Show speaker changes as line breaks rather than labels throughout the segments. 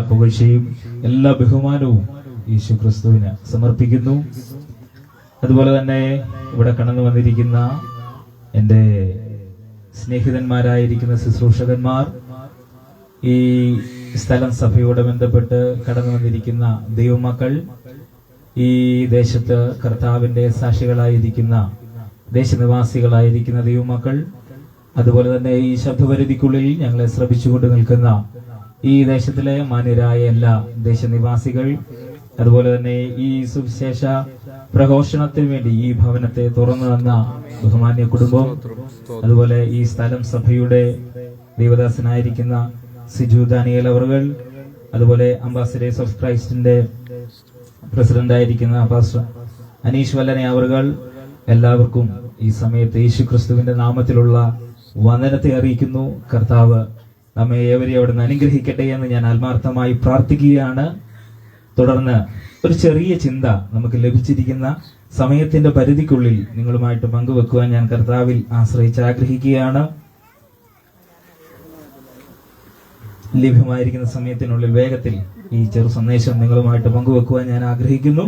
പുകഴ്ചയും എല്ലാ ബഹുമാനവും യേശു ക്രിസ്തുവിന് സമർപ്പിക്കുന്നു. അതുപോലെ തന്നെ ഇവിടെ കടന്നു വന്നിരിക്കുന്ന എൻ്റെ സ്നേഹിതന്മാരായിരിക്കുന്ന ശുശ്രൂഷകന്മാർ, ഈ സ്ഥലം സഭയോട് ബന്ധപ്പെട്ട് കടന്നു വന്നിരിക്കുന്ന ദൈവമക്കൾ, ഈ ദേശത്ത് കർത്താവിന്റെ സാക്ഷികളായിരിക്കുന്ന ദേശനിവാസികളായിരിക്കുന്ന ദൈവമക്കൾ, അതുപോലെ തന്നെ ഈ ശബ്ദപരിധിക്കുള്ളിൽ ഞങ്ങളെ ശ്രമിച്ചുകൊണ്ട് നിൽക്കുന്ന ഈ ദേശത്തിലെ മാന്യരായ എല്ലാ ദേശനിവാസികൾ, അതുപോലെ തന്നെ ഈ സുവിശേഷ പ്രഘോഷണത്തിന് വേണ്ടി ഈ ഭവനത്തെ തുറന്നു തന്ന ബഹുമാന്യ കുടുംബം, അതുപോലെ ഈ സ്ഥലം സഭയുടെ ദൈവദാസനായിരിക്കുന്ന സിജു ദാനിയേൽ അവറുകൾ, അതുപോലെ അംബാസഡേഴ്സ് ഓഫ് ക്രൈസ്റ്റിന്റെ പ്രസിഡന്റ് ആയിരിക്കുന്ന പാസ്റ്റർ അനീഷ് വല്ലനെ അവറുകൾ, എല്ലാവർക്കും ഈ സമയത്ത് യേശു ക്രിസ്തുവിന്റെ നാമത്തിലുള്ള വന്ദനത്തെ അറിയിക്കുന്നു. കർത്താവ് നമ്മെ ഏവരെയും അവിടെ നിന്ന് അനുഗ്രഹിക്കട്ടെ എന്ന് ഞാൻ ആത്മാർത്ഥമായി പ്രാർത്ഥിക്കുകയാണ്. തുടർന്ന് ഒരു ചെറിയ ചിന്ത നമുക്ക് ലഭിച്ചിരിക്കുന്ന സമയത്തിന്റെ പരിധിക്കുള്ളിൽ നിങ്ങളുമായിട്ട് പങ്കുവെക്കുവാൻ ഞാൻ കർത്താവിൽ ആശ്രയിച്ച് ആഗ്രഹിക്കുകയാണ്. ലഭ്യമായിരിക്കുന്ന സമയത്തിനുള്ളിൽ വേഗത്തിൽ ഈ ചെറു സന്ദേശം നിങ്ങളുമായിട്ട് പങ്കുവെക്കുവാൻ ഞാൻ ആഗ്രഹിക്കുന്നു.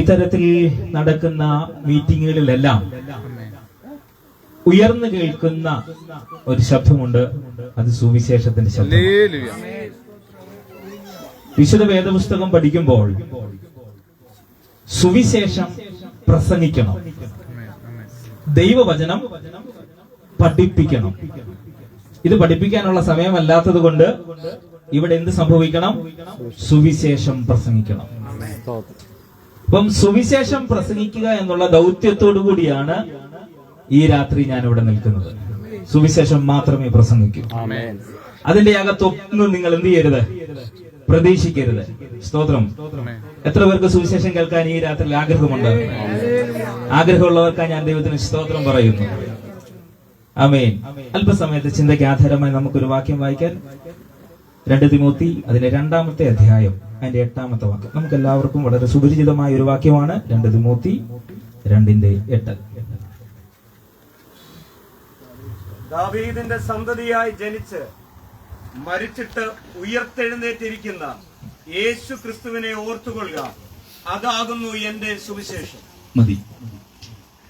ഇത്തരത്തിൽ നടക്കുന്ന മീറ്റിങ്ങുകളിലെല്ലാം ഉയർന്നു കേൾക്കുന്ന ഒരു ശബ്ദമുണ്ട്, അത് സുവിശേഷത്തിന്റെ ശബ്ദം. വിശുദ്ധ വേദപുസ്തകം പഠിക്കുമ്പോൾ സുവിശേഷം പ്രസംഗിക്കണം, ദൈവവചനം പഠിപ്പിക്കണം. ഇത് പഠിപ്പിക്കാനുള്ള സമയമല്ലാത്തത് കൊണ്ട് ഇവിടെ എന്ത് സംഭവിക്കണം? സുവിശേഷം പ്രസംഗിക്കണം. അപ്പം സുവിശേഷം പ്രസംഗിക്കുക എന്നുള്ള ദൗത്യത്തോടു കൂടിയാണ് ഈ രാത്രി ഞാൻ ഇവിടെ നിൽക്കുന്നത്. സുവിശേഷം മാത്രമേ പ്രസംഗിക്കൂ. അതിന്റെ അകത്തൊന്നും നിങ്ങൾ എന്ത് ചെയ്യരുത്, പ്രതീക്ഷിക്കരുത്. സ്തോത്രം. എത്ര പേർക്ക് സുവിശേഷം കേൾക്കാൻ ഈ രാത്രിയിൽ ആഗ്രഹമുണ്ട്? ആഗ്രഹമുള്ളവർക്കായി ഞാൻ ദൈവത്തിന് സ്തോത്രം പറയുന്നു. ആമേൻ. അല്പസമയത്ത് ചിന്തയ്ക്ക് ആധാരമായി നമുക്കൊരു വാക്യം വായിക്കാൻ. 2 തിമോത്തി അതിന്റെ 2-ാമത്തെ അധ്യായം അതിന്റെ 8-ാമത്തെ വാക്യം. നമുക്ക് എല്ലാവർക്കും വളരെ സുപരിചിതമായ ഒരു വാക്യമാണ്. 2 തിമോത്തി 2:8.
ദാവീദിന്റെ സന്തതിയായി ജനിച്ച് മരിച്ചിട്ട് ഉയർത്തെഴുന്നേറ്റിരിക്കുന്ന യേശു ക്രിസ്തുവിനെ ഓർത്തുകൊള്ളുക, അതാകുന്നു എന്റെ സുവിശേഷം.
മതി.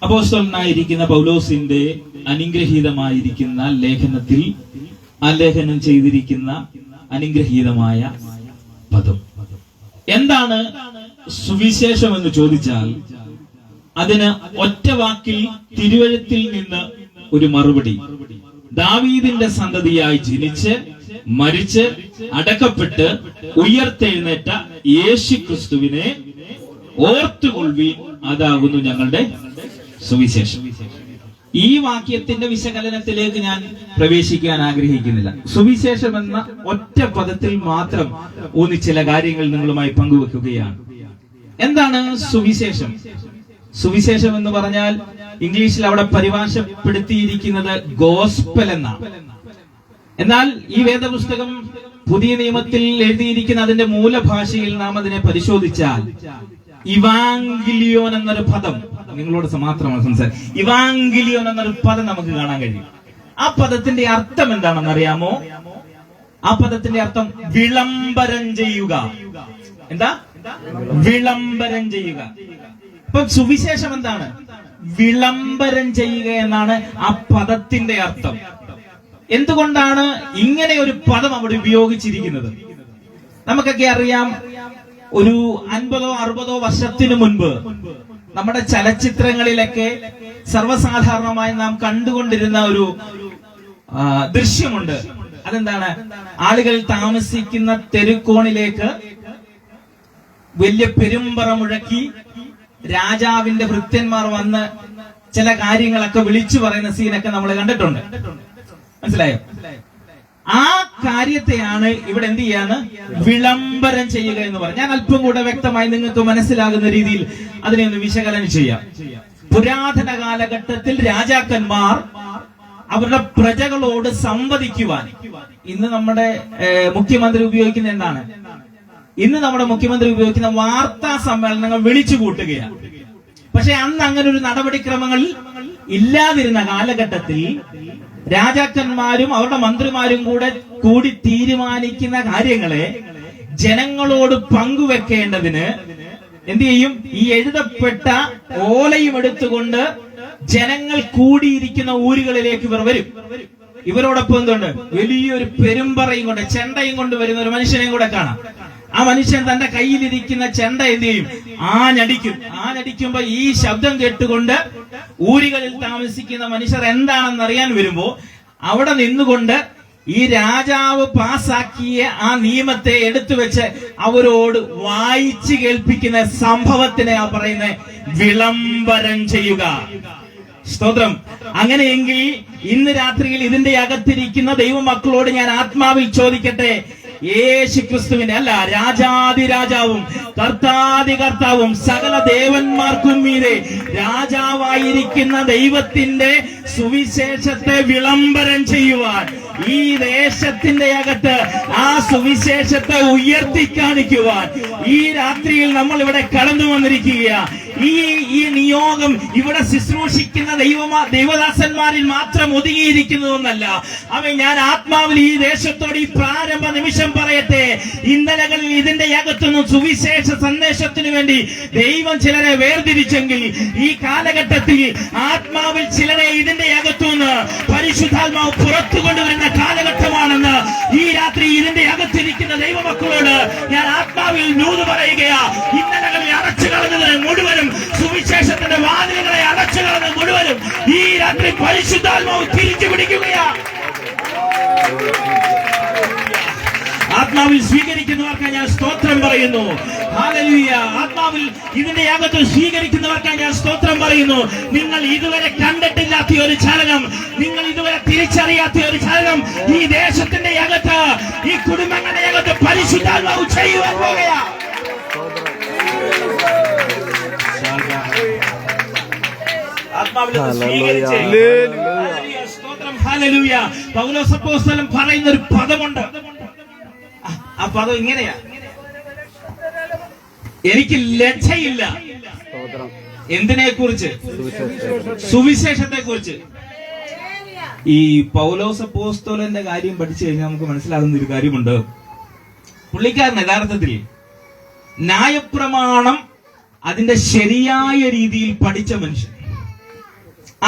അപ്പോസ്തലനായിരിക്കുന്ന പൗലോസിന്റെ അനുഗ്രഹീതമായിരിക്കുന്ന ലേഖനത്തിൽ ആലേഖനം ചെയ്തിരിക്കുന്ന അനുഗ്രഹീതമായ പദം എന്താണ്? സുവിശേഷം എന്ന് ചോദിച്ചാൽ അതിന് ഒറ്റ വാക്കിൽ തിരുവഴുത്തിൽ നിന്ന് ഒരു മറുപടി. ദാവീദിന്റെ സന്തതിയായി ജനിച്ച് മരിച്ച് അടക്കപ്പെട്ട് ഉയർത്തെഴുന്നേറ്റ യേശു ക്രിസ്തുവിനെ ഓർത്തുകൊള്ളുവീൻ, അതാകുന്നു ഞങ്ങളുടെ സുവിശേഷം. ഈ വാക്യത്തിന്റെ വിശകലനത്തിലേക്ക് ഞാൻ പ്രവേശിക്കാൻ ആഗ്രഹിക്കുന്നില്ല. സുവിശേഷം എന്ന ഒറ്റ പദത്തിൽ മാത്രം ഊന്നി ചില കാര്യങ്ങൾ നിങ്ങളുമായി പങ്കുവെക്കുകയാണ്. എന്താണ് സുവിശേഷം? സുവിശേഷം എന്ന് പറഞ്ഞാൽ ഇംഗ്ലീഷിൽ അവിടെ പരിഭാഷപ്പെടുത്തിയിരിക്കുന്നത് ഗോസ്പൽ എന്നാണ്. എന്നാൽ ഈ വേദപുസ്തകം പുതിയ നിയമത്തിൽ എഴുതിയിരിക്കുന്ന അതിന്റെ മൂലഭാഷയിൽ നാം അതിനെ പരിശോധിച്ചാൽ ഇവാങ്കിലിയോൻ എന്നൊരു പദം, നിങ്ങളോട് മാത്രമാണ് സംസാരം, ഇവാങ്കിലിയോൻ എന്നൊരു പദം നമുക്ക് കാണാൻ കഴിയും. ആ പദത്തിന്റെ അർത്ഥം എന്താണെന്ന് അറിയാമോ? ആ പദത്തിന്റെ അർത്ഥം വിളംബരം ചെയ്യുക. എന്താ? വിളംബരം ചെയ്യുക. അപ്പൊ സുവിശേഷം എന്താണ്? വിളംബരം ചെയ്യുക എന്നാണ് ആ പദത്തിന്റെ അർത്ഥം. എന്തുകൊണ്ടാണ് ഇങ്ങനെ ഒരു പദം അവിടെ ഉപയോഗിച്ചിരിക്കുന്നത്? നമുക്കൊക്കെ അറിയാം, ഒരു 50 or 60 വർഷത്തിനു മുൻപ് നമ്മുടെ ചലച്ചിത്രങ്ങളിലൊക്കെ സർവ്വസാധാരണമായി നാം കണ്ടുകൊണ്ടിരുന്ന ഒരു ദൃശ്യമുണ്ട്. അതെന്താണ്? ആളുകൾ താമസിക്കുന്ന തെരുക്കോണിലേക്ക് വലിയ പെരുമ്പറ മുഴക്കി രാജാവിന്റെ ഭൃത്യന്മാർ വന്ന് ചില കാര്യങ്ങളൊക്കെ വിളിച്ചു പറയുന്ന സീനൊക്കെ നമ്മൾ കണ്ടിട്ടുണ്ട്. മനസ്സിലായോ? ആ കാര്യത്തെയാണ് ഇവിടെ എന്ത് ചെയ്യാണ്? വിളംബരം ചെയ്യുക എന്ന് പറയും. ഞാൻ അല്പം കൂടെ വ്യക്തമായി നിങ്ങൾക്ക് മനസ്സിലാകുന്ന രീതിയിൽ അതിനെ ഒന്ന് വിശകലനം ചെയ്യാം. പുരാതന കാലഘട്ടത്തിൽ രാജാക്കന്മാർ അവരുടെ പ്രജകളോട് സംവദിക്കുവാൻ, ഇന്ന് നമ്മുടെ മുഖ്യമന്ത്രി ഉപയോഗിക്കുന്ന എന്താണ്? ഇന്ന് നമ്മുടെ മുഖ്യമന്ത്രി ഉപയോഗിക്കുന്ന വാർത്താ സമ്മേളനങ്ങൾ വിളിച്ചു കൂട്ടുകയാണ്. പക്ഷെ അന്ന് അങ്ങനെ ഒരു നടപടിക്രമങ്ങൾ ഇല്ലാതിരുന്ന കാലഘട്ടത്തിൽ രാജാക്കന്മാരും അവരുടെ മന്ത്രിമാരും കൂടി തീരുമാനിക്കുന്ന കാര്യങ്ങളെ ജനങ്ങളോട് പങ്കുവെക്കേണ്ടതിന് എന്ത് ചെയ്യും? ഈ എഴുതപ്പെട്ട ഓലയും എടുത്തുകൊണ്ട് ജനങ്ങൾ കൂടിയിരിക്കുന്ന ഊരുകളിലേക്ക് ഇവർ വരും. ഇവരോടൊപ്പം എന്തുണ്ട്? വലിയൊരു പെരുമ്പറയും കൊണ്ട്, ചെണ്ടയും കൊണ്ട് വരുന്ന ഒരു മനുഷ്യനെയും കൂടെ കാണാം. ആ മനുഷ്യൻ തന്റെ കയ്യിലിരിക്കുന്ന ചെണ്ട എന്ത് ചെയ്യും? ആഞ്ഞടിക്കും. ആഞ്ഞടിക്കുമ്പോ ഈ ശബ്ദം കേട്ടുകൊണ്ട് ഊരുകളിൽ താമസിക്കുന്ന മനുഷ്യർ എന്താണെന്ന് അറിയാൻ വരുമ്പോ അവിടെ നിന്നുകൊണ്ട് ഈ രാജാവ് പാസാക്കിയ ആ നിയമത്തെ എടുത്തു വെച്ച് അവരോട് വായിച്ചു കേൾപ്പിക്കുന്ന സംഭവത്തിനെ ആ പറയുന്ന വിളംബരം ചെയ്യുക. സ്തോത്രം. അങ്ങനെയെങ്കിൽ ഇന്ന് രാത്രിയിൽ ഇതിന്റെ അകത്തിരിക്കുന്ന ദൈവമക്കളോട് ഞാൻ ആത്മാവിൽ ചോദിക്കട്ടെ, യേശു ക്രിസ്തുവിന്റെ അല്ല, രാജാതിരാജാവും കർത്താതി കർത്താവും സകല ദേവന്മാർക്കും മീതെ രാജാവായിരിക്കുന്ന ദൈവത്തിന്റെ സുവിശേഷത്തെ വിളംബരം ചെയ്യുവാൻ ഈ ദേശത്തിന്റെ അകത്ത് ആ സുവിശേഷത്തെ ഉയർത്തി കാണിക്കുവാൻ ഈ രാത്രിയിൽ നമ്മൾ ഇവിടെ കടന്നു വന്നിരിക്കുക. ഈ നിയോഗം ഇവിടെ ശുശ്രൂഷിക്കുന്ന ദൈവദാസന്മാരിൽ മാത്രം ഒതുങ്ങിയിരിക്കുന്നതൊന്നല്ല. ഞാൻ ആത്മാവിൽ ഈ ദേശത്തോട് ഈ പ്രാരംഭ നിമിഷം പറയട്ടെ, ഇന്നലകളിൽ ഇതിന്റെ അകത്തുനിന്ന് സുവിശേഷ സന്ദേശത്തിനു വേണ്ടി ദൈവം ചിലരെ വേർതിരിച്ചെങ്കിൽ ഈ കാലഘട്ടത്തിൽ ആത്മാവിൽ ചിലരെ ഇതിന്റെ അകത്തുനിന്ന് പരിശുദ്ധാത്മാവ് പുറത്തു കൊണ്ടുവരുന്ന കാലഘട്ടമാണെന്ന് ഈ രാത്രി ഇതിന്റെ അകത്തിരിക്കുന്ന ദൈവമക്കളോട് ഞാൻ ആത്മാവിൽ നൂത് പറയുകയാ. ഇന്നലകളിൽ അടച്ചു കളഞ്ഞതിന് മുഴുവനും, സുവിശേഷത്തിന്റെ വാതിലുകളെ അടച്ചു കളഞ്ഞ മുഴുവനും ഈ രാത്രി പരിശുദ്ധാത്മാവ് തിരിച്ചു പിടിക്കുകയാ. ആത്മാവിൽ സ്വീകരിക്കുന്നവർക്ക് ഞാൻ സ്തോത്രം പറയുന്നു. ഹല്ലേലൂയ. ആത്മാവിൽ ഇതിന്റെ അകത്ത് സ്വീകരിക്കുന്നവർക്ക് ഞാൻ സ്തോത്രം പറയുന്നു. നിങ്ങൾ ഇതുവരെ കണ്ടിട്ടില്ലാത്ത ഒരു ചലനം, നിങ്ങൾ ഇതുവരെ തിരിച്ചറിയാത്ത ഒരു ചലനം ഈ ദേശത്തിന്റെ അകത്ത്, ഈ കുടുംബങ്ങളുടെ അകത്ത് പരിശുദ്ധാത്മാവ് ചെയ്യുവാൻ പോകുകയാ. ആത്മാവിൽ സ്വീകരിച്ച് സ്തോത്രം. ഹല്ലേലൂയ. പൗലോസ് അപ്പോസ്തലൻ പറയുന്ന ഒരു പദമുണ്ട്. ആ പദം ഇങ്ങനെയാ: എനിക്ക് ലജ്ജയില്ല. എന്തിനെ കുറിച്ച്? സുവിശേഷത്തെ കുറിച്ച്. ഈ പൗലോസ് അപ്പോസ്തലന്റെ കാര്യം പഠിച്ചു കഴിഞ്ഞാൽ നമുക്ക് മനസ്സിലാകുന്ന ഒരു കാര്യമുണ്ട്. പുള്ളിക്കാരൻ യഥാർത്ഥത്തിൽ ന്യായപ്രമാണം അതിന്റെ ശരിയായ രീതിയിൽ പഠിച്ച മനുഷ്യൻ,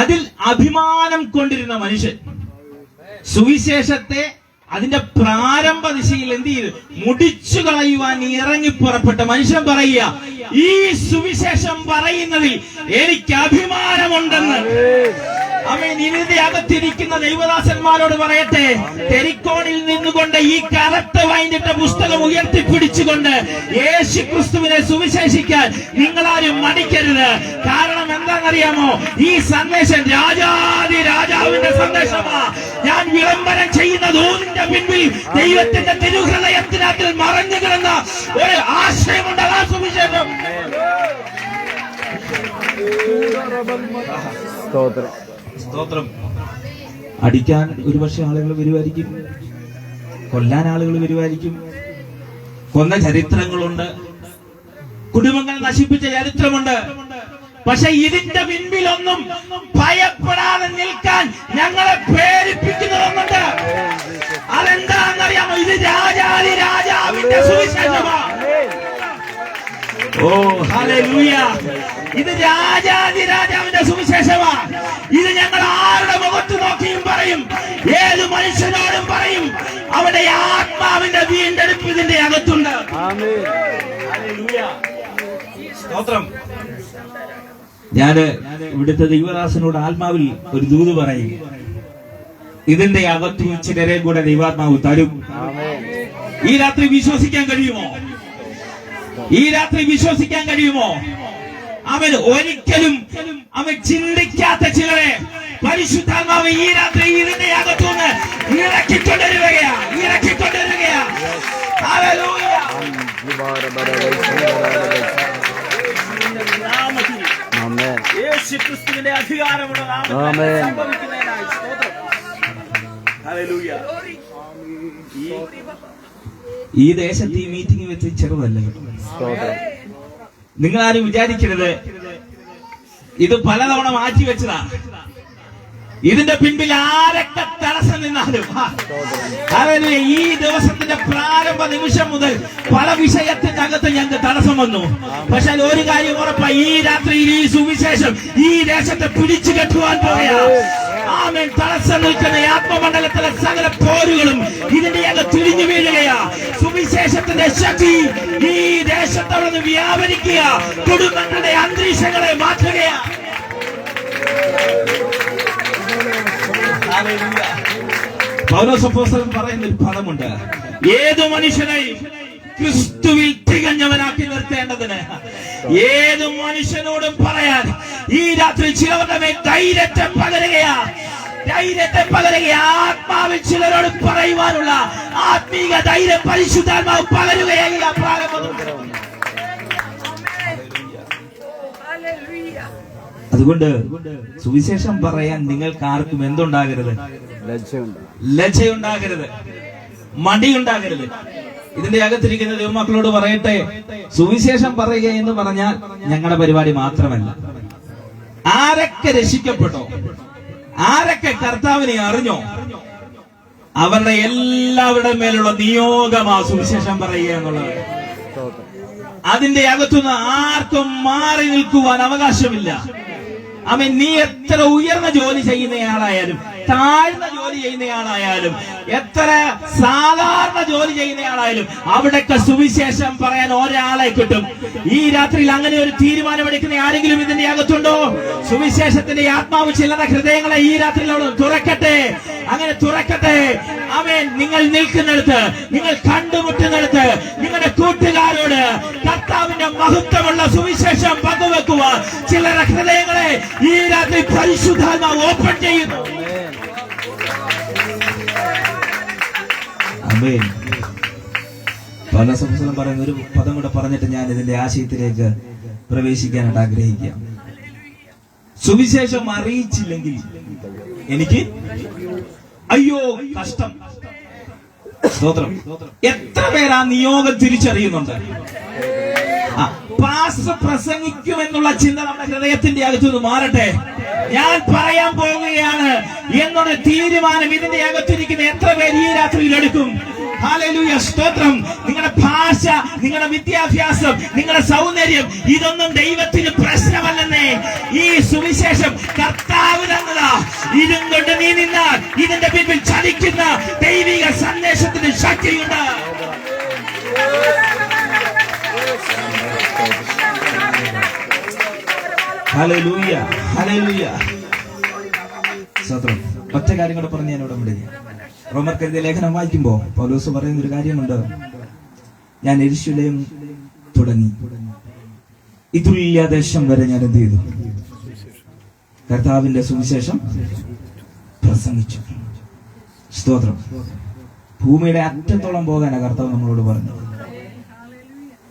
അതിൽ അഭിമാനം കൊണ്ടിരുന്ന മനുഷ്യൻ, സുവിശേഷത്തെ അതിന്റെ പ്രാരംഭ ദിശയിൽ എന്ത് ചെയ്തു? മുടിച്ചു കളയുവാൻ ഇറങ്ങി പുറപ്പെട്ട മനുഷ്യൻ പറയുക, ഈ സുവിശേഷം പറയുന്നതിൽ എനിക്ക് അഭിമാനമുണ്ടെന്ന്. ആമേൻ. ഇതിന്റെ അകത്തിരിക്കുന്ന ദൈവദാസന്മാരോട് പറയട്ടെ, ടെലിക്കോണിൽ നിന്നുകൊണ്ട് ഈ കറുത്ത വൈൻഡിട്ട പുസ്തകം ഉയർത്തിപ്പിടിച്ചുകൊണ്ട് യേശു ക്രിസ്തുവിനെ സുവിശേഷിക്കാൻ നിങ്ങളാരും മടിക്കരുത്. കാരണം എന്താണെന്നറിയാമോ? ഈ സന്ദേശം രാജാവിന്റെ സന്ദേശമാ. ഞാൻ വിളംബരം ചെയ്യുന്ന ദൂതിന്റെ പിൻപിൽ ദൈവത്തിന്റെ തിരുഹൃദയത്തിനകത്തിൽ മറഞ്ഞു കിടന്ന ഒരു ആശയമുണ്ട്. ആ സുവിശേഷം. സ്തോത്രം. അടിക്കാൻ ഒരുപക്ഷെ ആളുകൾ വരുമായിരിക്കും, കൊല്ലാൻ ആളുകൾ വരുമായിരിക്കും, കൊന്ന ചരിത്രങ്ങളുണ്ട്, കുടുംബങ്ങൾ നശിപ്പിച്ച ചരിത്രമുണ്ട്. പക്ഷെ ഇതിന്റെ പിൻപിലൊന്നും ഭയപ്പെടാതെ നിൽക്കാൻ ഞങ്ങളെ പ്രേരിപ്പിക്കുന്നതൊന്നുണ്ട്. അതെന്താണെന്നറിയാമോ? ഇത് രാജാവിന്റെ സുവിശേഷമാണ്. ഓ ഹല്ലേലൂയ. ഇത് രാജാവിന്റെ സുവിശേഷമാണ്. ഇത് ഞങ്ങൾ ആരുടെ മുഖത്ത് നോക്കിയും പറയും, ഏത് മനുഷ്യനോടും പറയും, അവിടെ ആത്മാവിന്റെ വീണ്ടെടുപ്പ് ഇതിന്റെ അകത്തുണ്ട്. ഹല്ലേലൂയ. സ്തോത്രം. ഞാന് ഇവിടുത്തെ ദൈവദാസനോട് ആത്മാവിൽ ഒരു ദൂത് പറയും. ഇതിന്റെ അകത്ത് ചിലരെ കൂടെ ദൈവാത്മാവ് തരും. ഈ രാത്രി വിശ്വസിക്കാൻ കഴിയുമോ? ഈ രാത്രി വിശ്വസിക്കാൻ കഴിയുമോ? അവൻ ഒരിക്കലും അവൻ ചിന്തിക്കാത്ത ചിലരെ പരിശുദ്ധാത്മാവ് ഈ രാത്രി ഇതിന്റെ അകത്തുനിന്ന് ഇറക്കിക്കൊണ്ടിരുകയാ. ഹല്ലേലൂയ. യേശു ക്രിസ്തുവിന്റെ അധികാരമുള്ള നാമത്തിൽ സംഭവിക്കുന്നതിനായി സ്തോത്രം. ഹല്ലേലൂയ. ഈ ദേശത്ത് ഈ മീറ്റിംഗ് വെച്ച് ചെറുതല്ല. നിങ്ങളാരും വിചാരിക്കരുത് ഇത് പലതവണ മാറ്റി വെച്ചതാ. ഇതിന്റെ പിൻപിൽ ആരൊക്കെ തടസ്സം നിന്നാലും ഹല്ലേലൂയ, ഈ ദിവസത്തിന്റെ പ്രാരംഭ നിമിഷം മുതൽ പല വിഷയത്തിന്റെ അകത്ത് ഞങ്ങൾക്ക് തടസ്സം വന്നു. പക്ഷെ ഒരു കാര്യം ഉറപ്പായി, ഈ രാത്രിയിൽ ഈ സുവിശേഷം ഈ ദേശത്തെ പിടിച്ചു കെട്ടുവാൻ പോവുകയാ. ആമേൻ. തടസ്സം നിൽക്കുന്ന ആത്മമണ്ഡലത്തിലെ സകല പോരുകളും ഇതിന്റെ അകത്ത് തിരിഞ്ഞു വീഴുകയാ. സുവിശേഷത്തിന്റെ ശക്തി ഈ ദേശത്തോടൊന്ന് വ്യാപരിക്കുക, കുടുംബങ്ങളുടെ അന്തരീക്ഷങ്ങളെ മാറ്റുകയാ. പൗലോസ് അപ്പോസ്തലൻ പറയുന്ന ഒരു പദമുണ്ട്, ഏതു മനുഷ്യനെയും ക്രിസ്തുവിൽ തികഞ്ഞവനാക്കി നിർത്തേണ്ടതിന്. ഏതു മനുഷ്യനോടും പറയാൻ ഈ രാത്രി ചിലവരുടെ മേൽ ധൈര്യത്തെ പകരുകയാ. ആത്മാവിൽ ചിലരോട് പറയുവാനുള്ള ആത്മീക ധൈര്യം പരിശുദ്ധാത്മാവ് പകരുകയായി. അതുകൊണ്ട് സുവിശേഷം പറയാൻ നിങ്ങൾക്ക് ആർക്കും എന്തുണ്ടാകരുത്? ലജ്ജയുണ്ടാകരുത്, മടിയുണ്ടാകരുത്. ഇതിന്റെ അകത്തിരിക്കുന്ന ദൈവമക്കളോട് പറയട്ടെ, സുവിശേഷം പറയുക എന്ന് പറഞ്ഞാൽ ഞങ്ങളുടെ പരിപാടി മാത്രമല്ല. ആരൊക്കെ രക്ഷിക്കപ്പെട്ടോ, ആരൊക്കെ കർത്താവിനെ അറിഞ്ഞോ, അവരുടെ എല്ലാവരുടെ മേലുള്ള നിയോഗമാ സുവിശേഷം പറയുക എന്നുള്ളത്. അതിന്റെ അകത്തുനിന്ന് ആർക്കും മാറി നിൽക്കുവാൻ അവകാശമില്ല. ആമേൻ. നീ എത്ര ഉയർന്ന ജോലി ചെയ്യുന്നയാളായാലും താഴ്ന്ന ജോലി ചെയ്യുന്നയാളായാലും എത്ര സാധാരണ ജോലി ചെയ്യുന്നയാളായാലും അവിടൊക്കെ സുവിശേഷം പറയാൻ ഒരാളെ കിട്ടും. ഈ രാത്രിയിൽ അങ്ങനെ ഒരു തീരുമാനമെടുക്കുന്ന ആരെങ്കിലും ഇതിന്റെ അകത്തുണ്ടോ? സുവിശേഷത്തിന്റെ ആത്മാവ് ചിലരുടെ ഹൃദയങ്ങളെ ഈ രാത്രിയിൽ തുറക്കട്ടെ. അങ്ങനെ തുറക്കട്ടെ. ആമേൻ. നിങ്ങൾ നിൽക്കുന്നിടത്ത്, നിങ്ങൾ കണ്ടുമുട്ടുന്നിടത്ത് നിങ്ങളുടെ കൂട്ടുകാരോട് കർത്താവിന്റെ മഹത്വമുള്ള സുവിശേഷം പങ്കുവെക്കുവാൻ ചിലരുടെ ഹൃദയങ്ങളെ ഈ രാത്രി പരിശുദ്ധാത്മാവ് ഓപ്പൺ ചെയ്യുന്നു. ആമേൻ. പൗലോസ് അപ്പോസ്തലൻ പറയുന്ന ഒരു പദം കൂടെ പറഞ്ഞിട്ട് ഞാൻ ഇതിന്റെ ആശയത്തിലേക്ക് പ്രവേശിക്കാനായിട്ട് ആഗ്രഹിക്കാം. സുവിശേഷം അറിയിച്ചില്ലെങ്കിൽ എനിക്ക് അയ്യോ കഷ്ടം. സ്തോത്രം. എത്ര പേർ ആ നിയോഗം തിരിച്ചറിയുന്നുണ്ട്? പാസ്റ്റർ പ്രസംഗിക്കുമെന്നുള്ള ചിന്ത നമ്മുടെ ഹൃദയത്തിന്റെ അകത്തുനിന്ന് മാറട്ടെ. ഞാൻ പറയാൻ പോവുകയാണ് എന്നുള്ള തീരുമാനം ഇതിന്റെ അകത്തിരിക്കുന്ന എത്ര പേർ ഈ രാത്രിയിൽ എടുക്കും? ഹല്ലേലൂയ, സ്തോത്രം. നിങ്ങളുടെ ഭാഷ, നിങ്ങളുടെ വിദ്യാഭ്യാസം, നിങ്ങളുടെ സൗന്ദര്യം ഇതൊന്നും ദൈവത്തിന് പ്രശ്നമല്ലെന്നേ. ഈ സുവിശേഷം കർത്താവ് തന്നതാ. ഇതും കൊണ്ട് നീ നിന്നാൽ ഇതിന്റെ പിന്നിൽ ചലിക്കുന്ന ദൈവിക സന്ദേശത്തിന് ശക്തിയുണ്ട്. ഹല്ലേലൂയ, ഹല്ലേലൂയ, സ്തോത്രം. ഒറ്റ കാര്യം കൂടെ പറഞ്ഞ് ഞാൻ ഇവിടെ വിടുക. റോമർക്കെഴുതിയ ലേഖനം വായിക്കുമ്പോ പൗലോസ് പറയുന്ന ഒരു കാര്യമുണ്ട്, ഞാൻ യെരൂശലേം തുടങ്ങി ഇതുല്യ ദേശം വരെ ഞാൻ എന്ത് ചെയ്തു? കർത്താവിന്റെ സുവിശേഷം പ്രസംഗിച്ചു. സ്തോത്രം. ഭൂമിയുടെ അറ്റത്തോളം പോകാനാണ് കർത്താവ് നമ്മളോട് പറഞ്ഞത്.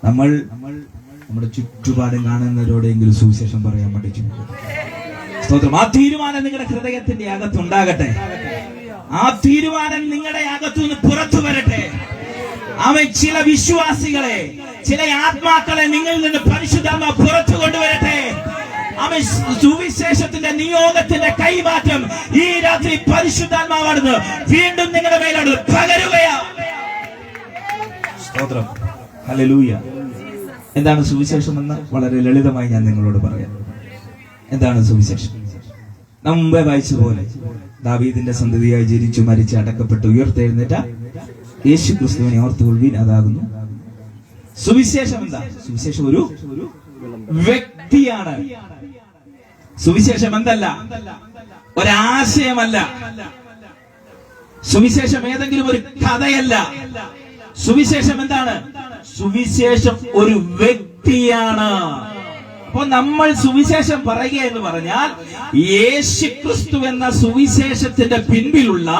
നമ്മൾ നമ്മുടെ ചുറ്റുപാടും കാണുന്നവരോടെങ്കിലും സുവിശേഷം പറയാൻ പഠിച്ചു. സ്തോത്രം. ആ തീരുമാനം നിങ്ങളുടെ ഹൃദയത്തിന്റെ അകത്തുണ്ടാകട്ടെ. ആ തീരുമാനം നിങ്ങളുടെ അകത്തുനിന്ന് പുറത്തു വരട്ടെ. അവൻ ചില വിശ്വാസികളെ, ചില ആത്മാക്കളെ നിങ്ങളിൽ നിന്ന് പരിശുദ്ധാത്മാവ് പുറത്തു കൊണ്ടുവരട്ടെ. അവൻ സുവിശേഷത്തിന്റെ നിയോഗത്തിന്റെ കൈമാറ്റം ഈ രാത്രി പരിശുദ്ധാത്മാവാണെന്ന് വീണ്ടും നിങ്ങളുടെ മേലോട് പകരുകയാണ്. സ്തോത്രം. ഹല്ലേലൂയ. എന്താണ് സുവിശേഷം എന്ന് വളരെ ലളിതമായി ഞാൻ നിങ്ങളോട് പറയാം. എന്താണ് സുവിശേഷം? മുമ്പേ വായിച്ചതുപോലെ ദാവീദിന്റെ സന്തതിയായി ജനിച്ചു മരിച്ച് അടക്കപ്പെട്ട് ഉയർത്തെഴുന്നേറ്റ യേശു ക്രിസ്തുവിനെ ഓർത്തുകൊള്ളുവീൻ, അതാകുന്നു സുവിശേഷം. എന്താ സുവിശേഷം? ഒരു വ്യക്തിയാണ്. സുവിശേഷം എന്തല്ല? ഒരാശയമല്ല. സുവിശേഷം ഏതെങ്കിലും ഒരു കഥയല്ല. സുവിശേഷം എന്താണ്? സുവിശേഷം ഒരു വ്യക്തിയാണ്. അപ്പൊ നമ്മൾ സുവിശേഷം പറയുക എന്ന് പറഞ്ഞാൽ യേശുക്രിസ്തു എന്ന സുവിശേഷത്തിന്റെ പിൻപിലുള്ള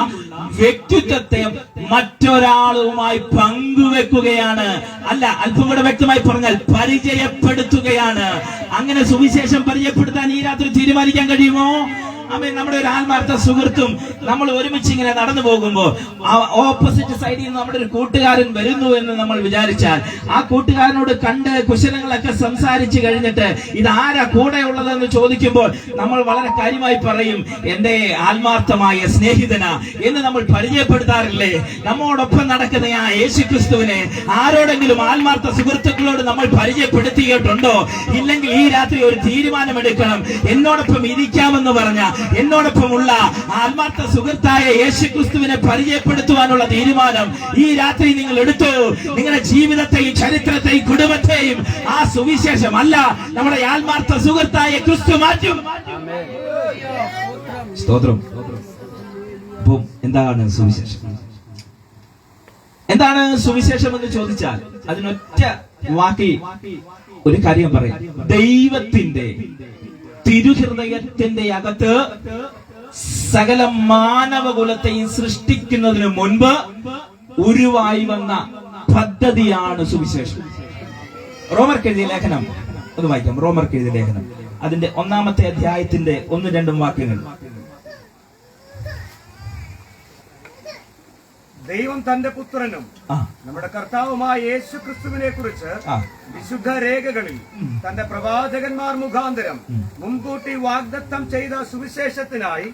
വ്യക്തിത്വത്തെ മറ്റൊരാളുമായി പങ്കുവെക്കുകയാണ്. അല്ല, അല്പം കൂടെ വ്യക്തമായി പറഞ്ഞാൽ പരിചയപ്പെടുത്തുകയാണ്. അങ്ങനെ സുവിശേഷം പരിചയപ്പെടുത്താൻ ഈ രാത്രി തീരുമാനിക്കാൻ കഴിയുമോ? ആമേൻ, നമ്മുടെ ഒരു ആത്മാർത്ഥ സുഹൃത്തും നമ്മൾ ഒരുമിച്ച് ഇങ്ങനെ നടന്നു പോകുമ്പോൾ ഓപ്പോസിറ്റ് സൈഡിൽ നിന്ന് നമ്മുടെ ഒരു കൂട്ടുകാരൻ വരുന്നു എന്ന് നമ്മൾ വിചാരിച്ചാൽ ആ കൂട്ടുകാരനോട് കണ്ട് കുശലങ്ങളൊക്കെ സംസാരിച്ച് കഴിഞ്ഞിട്ട് ഇതാരാ കൂടെ ഉള്ളതെന്ന് ചോദിക്കുമ്പോൾ നമ്മൾ വളരെ കാര്യമായി പറയും, എന്റെ ആത്മാർത്ഥമായ സ്നേഹിതനാ എന്ന് നമ്മൾ പരിചയപ്പെടുത്താറില്ലേ? നമ്മോടൊപ്പം നടക്കുന്ന ആ യേശുക്രിസ്തുവിനെ ആരോടെങ്കിലും ആത്മാർത്ഥ സുഹൃത്തുക്കളോട് നമ്മൾ പരിചയപ്പെടുത്തിയിട്ടുണ്ടോ? ഇല്ലെങ്കിൽ ഈ രാത്രി ഒരു തീരുമാനമെടുക്കണം. എന്നോടൊപ്പം ഇരിക്കാമെന്ന് പറഞ്ഞ എന്നോടൊപ്പമുള്ള ആത്മാർത്ഥ സുഹൃത്തായ യേശുക്രിസ്തുവിനെ പരിചയപ്പെടുത്തുവാനുള്ള തീരുമാനം ഈ രാത്രി നിങ്ങൾ എടുത്തു. നിങ്ങളുടെ ജീവിതത്തെയും ചരിത്രത്തെയും കുടുംബത്തെയും ആ സുവിശേഷം അല്ല, നമ്മുടെ ആത്മാർത്ഥ സുഹൃത്തായ ക്രിസ്തു മാറ്റും. സ്തോത്രം. അപ്പം എന്താണ് സുവിശേഷം? എന്താണ് സുവിശേഷം എന്ന് ചോദിച്ചാൽ അതിനൊറ്റ വാക്കിൽ ഒരു കാര്യം പറയാം. ദൈവത്തിന്റെ തിരുഹൃദയത്തിന്റെ അകത്ത് സകല മാനവകുലത്തെയും സൃഷ്ടിക്കുന്നതിന് മുൻപ് ഉരുവായി വന്ന പദ്ധതിയാണ് സുവിശേഷം. റോമർക്ക് എഴുതിയ ലേഖനം ഒന്ന് വായിക്കാം. റോമർക്ക് എഴുതിയ ലേഖനം അതിന്റെ 1-ാമത്തെ അധ്യായത്തിന്റെ 1-2 വാക്യങ്ങൾ.
ദൈവം തന്റെ പുത്രനും നമ്മുടെ കർത്താവുമായ യേശു ക്രിസ്തുവിനെ കുറിച്ച് വിശുദ്ധ രേഖകളിൽ തന്റെ പ്രവാചകന്മാർ മുഖാന്തരം മുൻകൂട്ടി വാഗ്ദത്തം ചെയ്ത സുവിശേഷത്തിനായി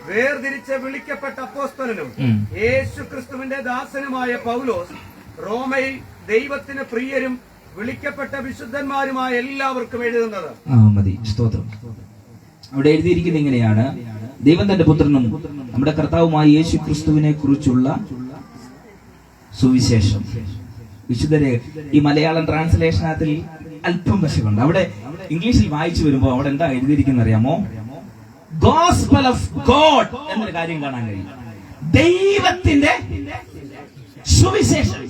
വേർതിരിച്ച് വിളിക്കപ്പെട്ട അപ്പോസ്തലനും യേശു ക്രിസ്തുവിന്റെ ദാസനുമായ പൗലോസ് റോമയിൽ ദൈവത്തിന് പ്രിയരും വിളിക്കപ്പെട്ട വിശുദ്ധന്മാരുമായ എല്ലാവർക്കും എഴുതുന്നത്.
മതി. സ്തോത്രം. അവിടെ എഴുതിയിരിക്കുന്നത് ഇങ്ങനെയാണ്: ദൈവം തന്റെ പുത്രനും നമ്മുടെ കർത്താവുമായ യേശു ക്രിസ്തുവിനെ കുറിച്ചുള്ള സുവിശേഷം. വിശുദ്ധരെ ഈ മലയാളം ട്രാൻസ്ലേഷനത്തിൽ അല്പം വശമുണ്ട്. അവിടെ ഇംഗ്ലീഷിൽ വായിച്ചു വരുമ്പോ അവിടെ എന്താ എഴുതിയിരിക്കുന്നത് അറിയാമോ? ഗോസ്പൽ ഓഫ് ഗോഡ് എന്നൊരു കാര്യം കാണാൻ കഴിയും. ദൈവത്തിന്റെ സുവിശേഷം.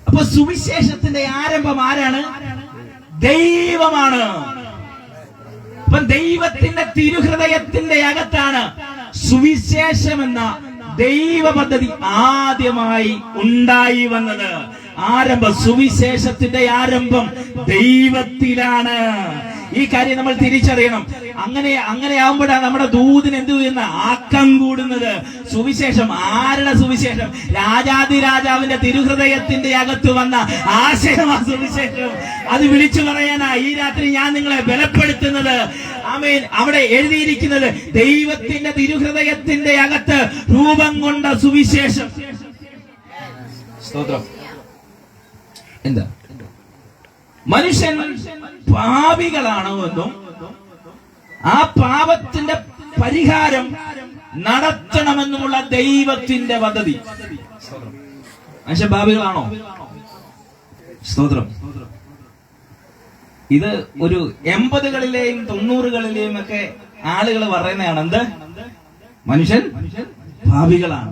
അപ്പൊ സുവിശേഷത്തിന്റെ ആരംഭം ആരാണ്? ദൈവമാണ്. അപ്പൊ ദൈവത്തിന്റെ തിരുഹൃദയത്തിന്റെ അകത്താണ് സുവിശേഷം എന്ന ദൈവ പദ്ധതി ആദ്യമായി ഉണ്ടായി വന്നത്. സുവിശേഷത്തിന്റെ ആരംഭം ദൈവത്തിലാണ്. ഈ കാര്യം നമ്മൾ തിരിച്ചറിയണം. അങ്ങനെ ആവുമ്പോഴാണ് നമ്മുടെ ദൂതിന് എന്ത് ചെയ്യുന്ന ആക്കം കൂടുന്നത്. സുവിശേഷം ആരുടെ സുവിശേഷം? രാജാതിരാജാവിന്റെ തിരുഹൃദയത്തിന്റെ അകത്ത് വന്ന ആശയമാണ് സുവിശേഷം. അത് വിളിച്ചു പറയാനാ ഈ രാത്രി ഞാൻ നിങ്ങളെ ബലപ്പെടുത്തുന്നത്. ആമേൻ. അവിടെ എഴുതിയിരിക്കുന്നത് ദൈവത്തിന്റെ തിരുഹൃദയത്തിന്റെ അകത്ത് രൂപം കൊണ്ട സുവിശേഷം. സ്തോത്രം. എന്താ? മനുഷ്യൻ പാപികളാണോ എന്നും ആ പാപത്തിന്റെ പരിഹാരം നടത്തണമെന്നുമുള്ള ദൈവത്തിന്റെ പദ്ധതി. മനുഷ്യൻ പാപികളാണോ? സ്തോത്രം. ഇത് ഒരു 80കളിലെയും 90കളിലെയും ഒക്കെ ആളുകൾ പറയുന്നതാണ്. എന്ത്? മനുഷ്യൻ പാപികളാണ്.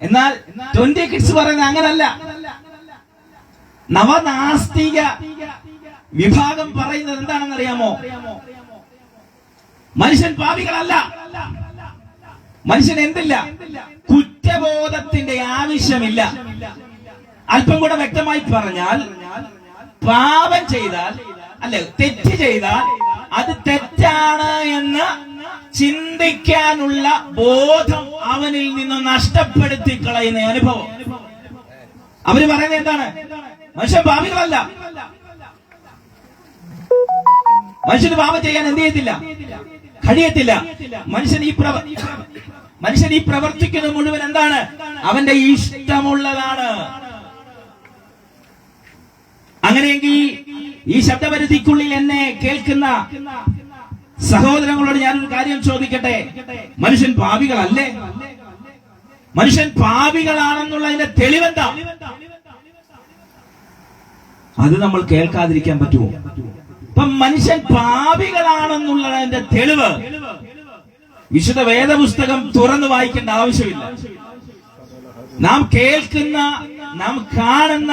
എന്നാൽ 20 കിഡ്സ് പറയുന്നത് അങ്ങനല്ല. നവനാസ്തിക വിഭാഗം പറയുന്നത് എന്താണെന്ന് അറിയാമോ? മനുഷ്യൻ പാപികളല്ല. മനുഷ്യൻ എന്തില്ല? കുറ്റബോധത്തിന്റെ ആവശ്യമില്ല. അല്പം കൂടെ വ്യക്തമായി പറഞ്ഞാൽ, പാപം ചെയ്താൽ അല്ലെ തെറ്റ് ചെയ്താൽ അത് തെറ്റാണ് എന്ന് ചിന്തിക്കാനുള്ള ബോധം അവനിൽ നിന്ന് നഷ്ടപ്പെടുത്തി കളയുന്ന അനുഭവം. അവര് പറയുന്നത് എന്താണ്? മനുഷ്യൻ പാപികളല്ല. മനുഷ്യന് പാപം ചെയ്യാൻ എന്ത് ചെയ്യത്തില്ല? കഴിയത്തില്ല. മനുഷ്യൻ ഈ പ്രവർത്തിക്കുന്നത് മുഴുവൻ എന്താണ്? അവന്റെ ഇഷ്ടമുള്ളതാണ്. അങ്ങനെയെങ്കിൽ ഈ ശബ്ദപരിധിക്കുള്ളിൽ എന്നെ കേൾക്കുന്ന സഹോദരങ്ങളോട് ഞാനൊരു കാര്യം ചോദിക്കട്ടെ. മനുഷ്യൻ പാപികളല്ലേ? മനുഷ്യൻ പാപികളാണെന്നുള്ളതിന്റെ തെളിവെന്താ? അത് നമ്മൾ കേൾക്കാതിരിക്കാൻ പറ്റുമോ? ഇപ്പം മനുഷ്യൻ പാപികളാണെന്നുള്ളതിന്റെ തെളിവ് വിശുദ്ധ വേദപുസ്തകം തുറന്നു വായിക്കേണ്ട ആവശ്യമില്ല. നാം കേൾക്കുന്ന, നാം കാണുന്ന,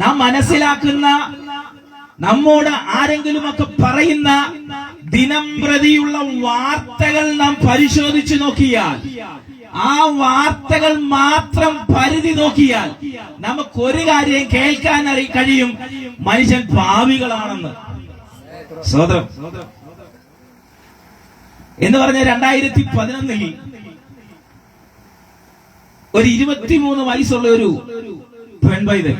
നാം മനസ്സിലാക്കുന്ന, നമ്മോട് ആരെങ്കിലുമൊക്കെ പറയുന്ന ദിനം പ്രതിയുള്ള വാർത്തകൾ നാം പരിശോധിച്ചു നോക്കിയാൽ, ആ വാർത്തകൾ മാത്രം പരിധി നോക്കിയാൽ നമുക്കൊരു കാര്യം കേൾക്കാൻ കഴിയും: മനുഷ്യൻ പാപികളാണെന്ന്. സഹോദരം, എന്ന് പറഞ്ഞ 2011 ഒരു 23 വയസ്സുള്ള ഒരു പെൺപൈതൽ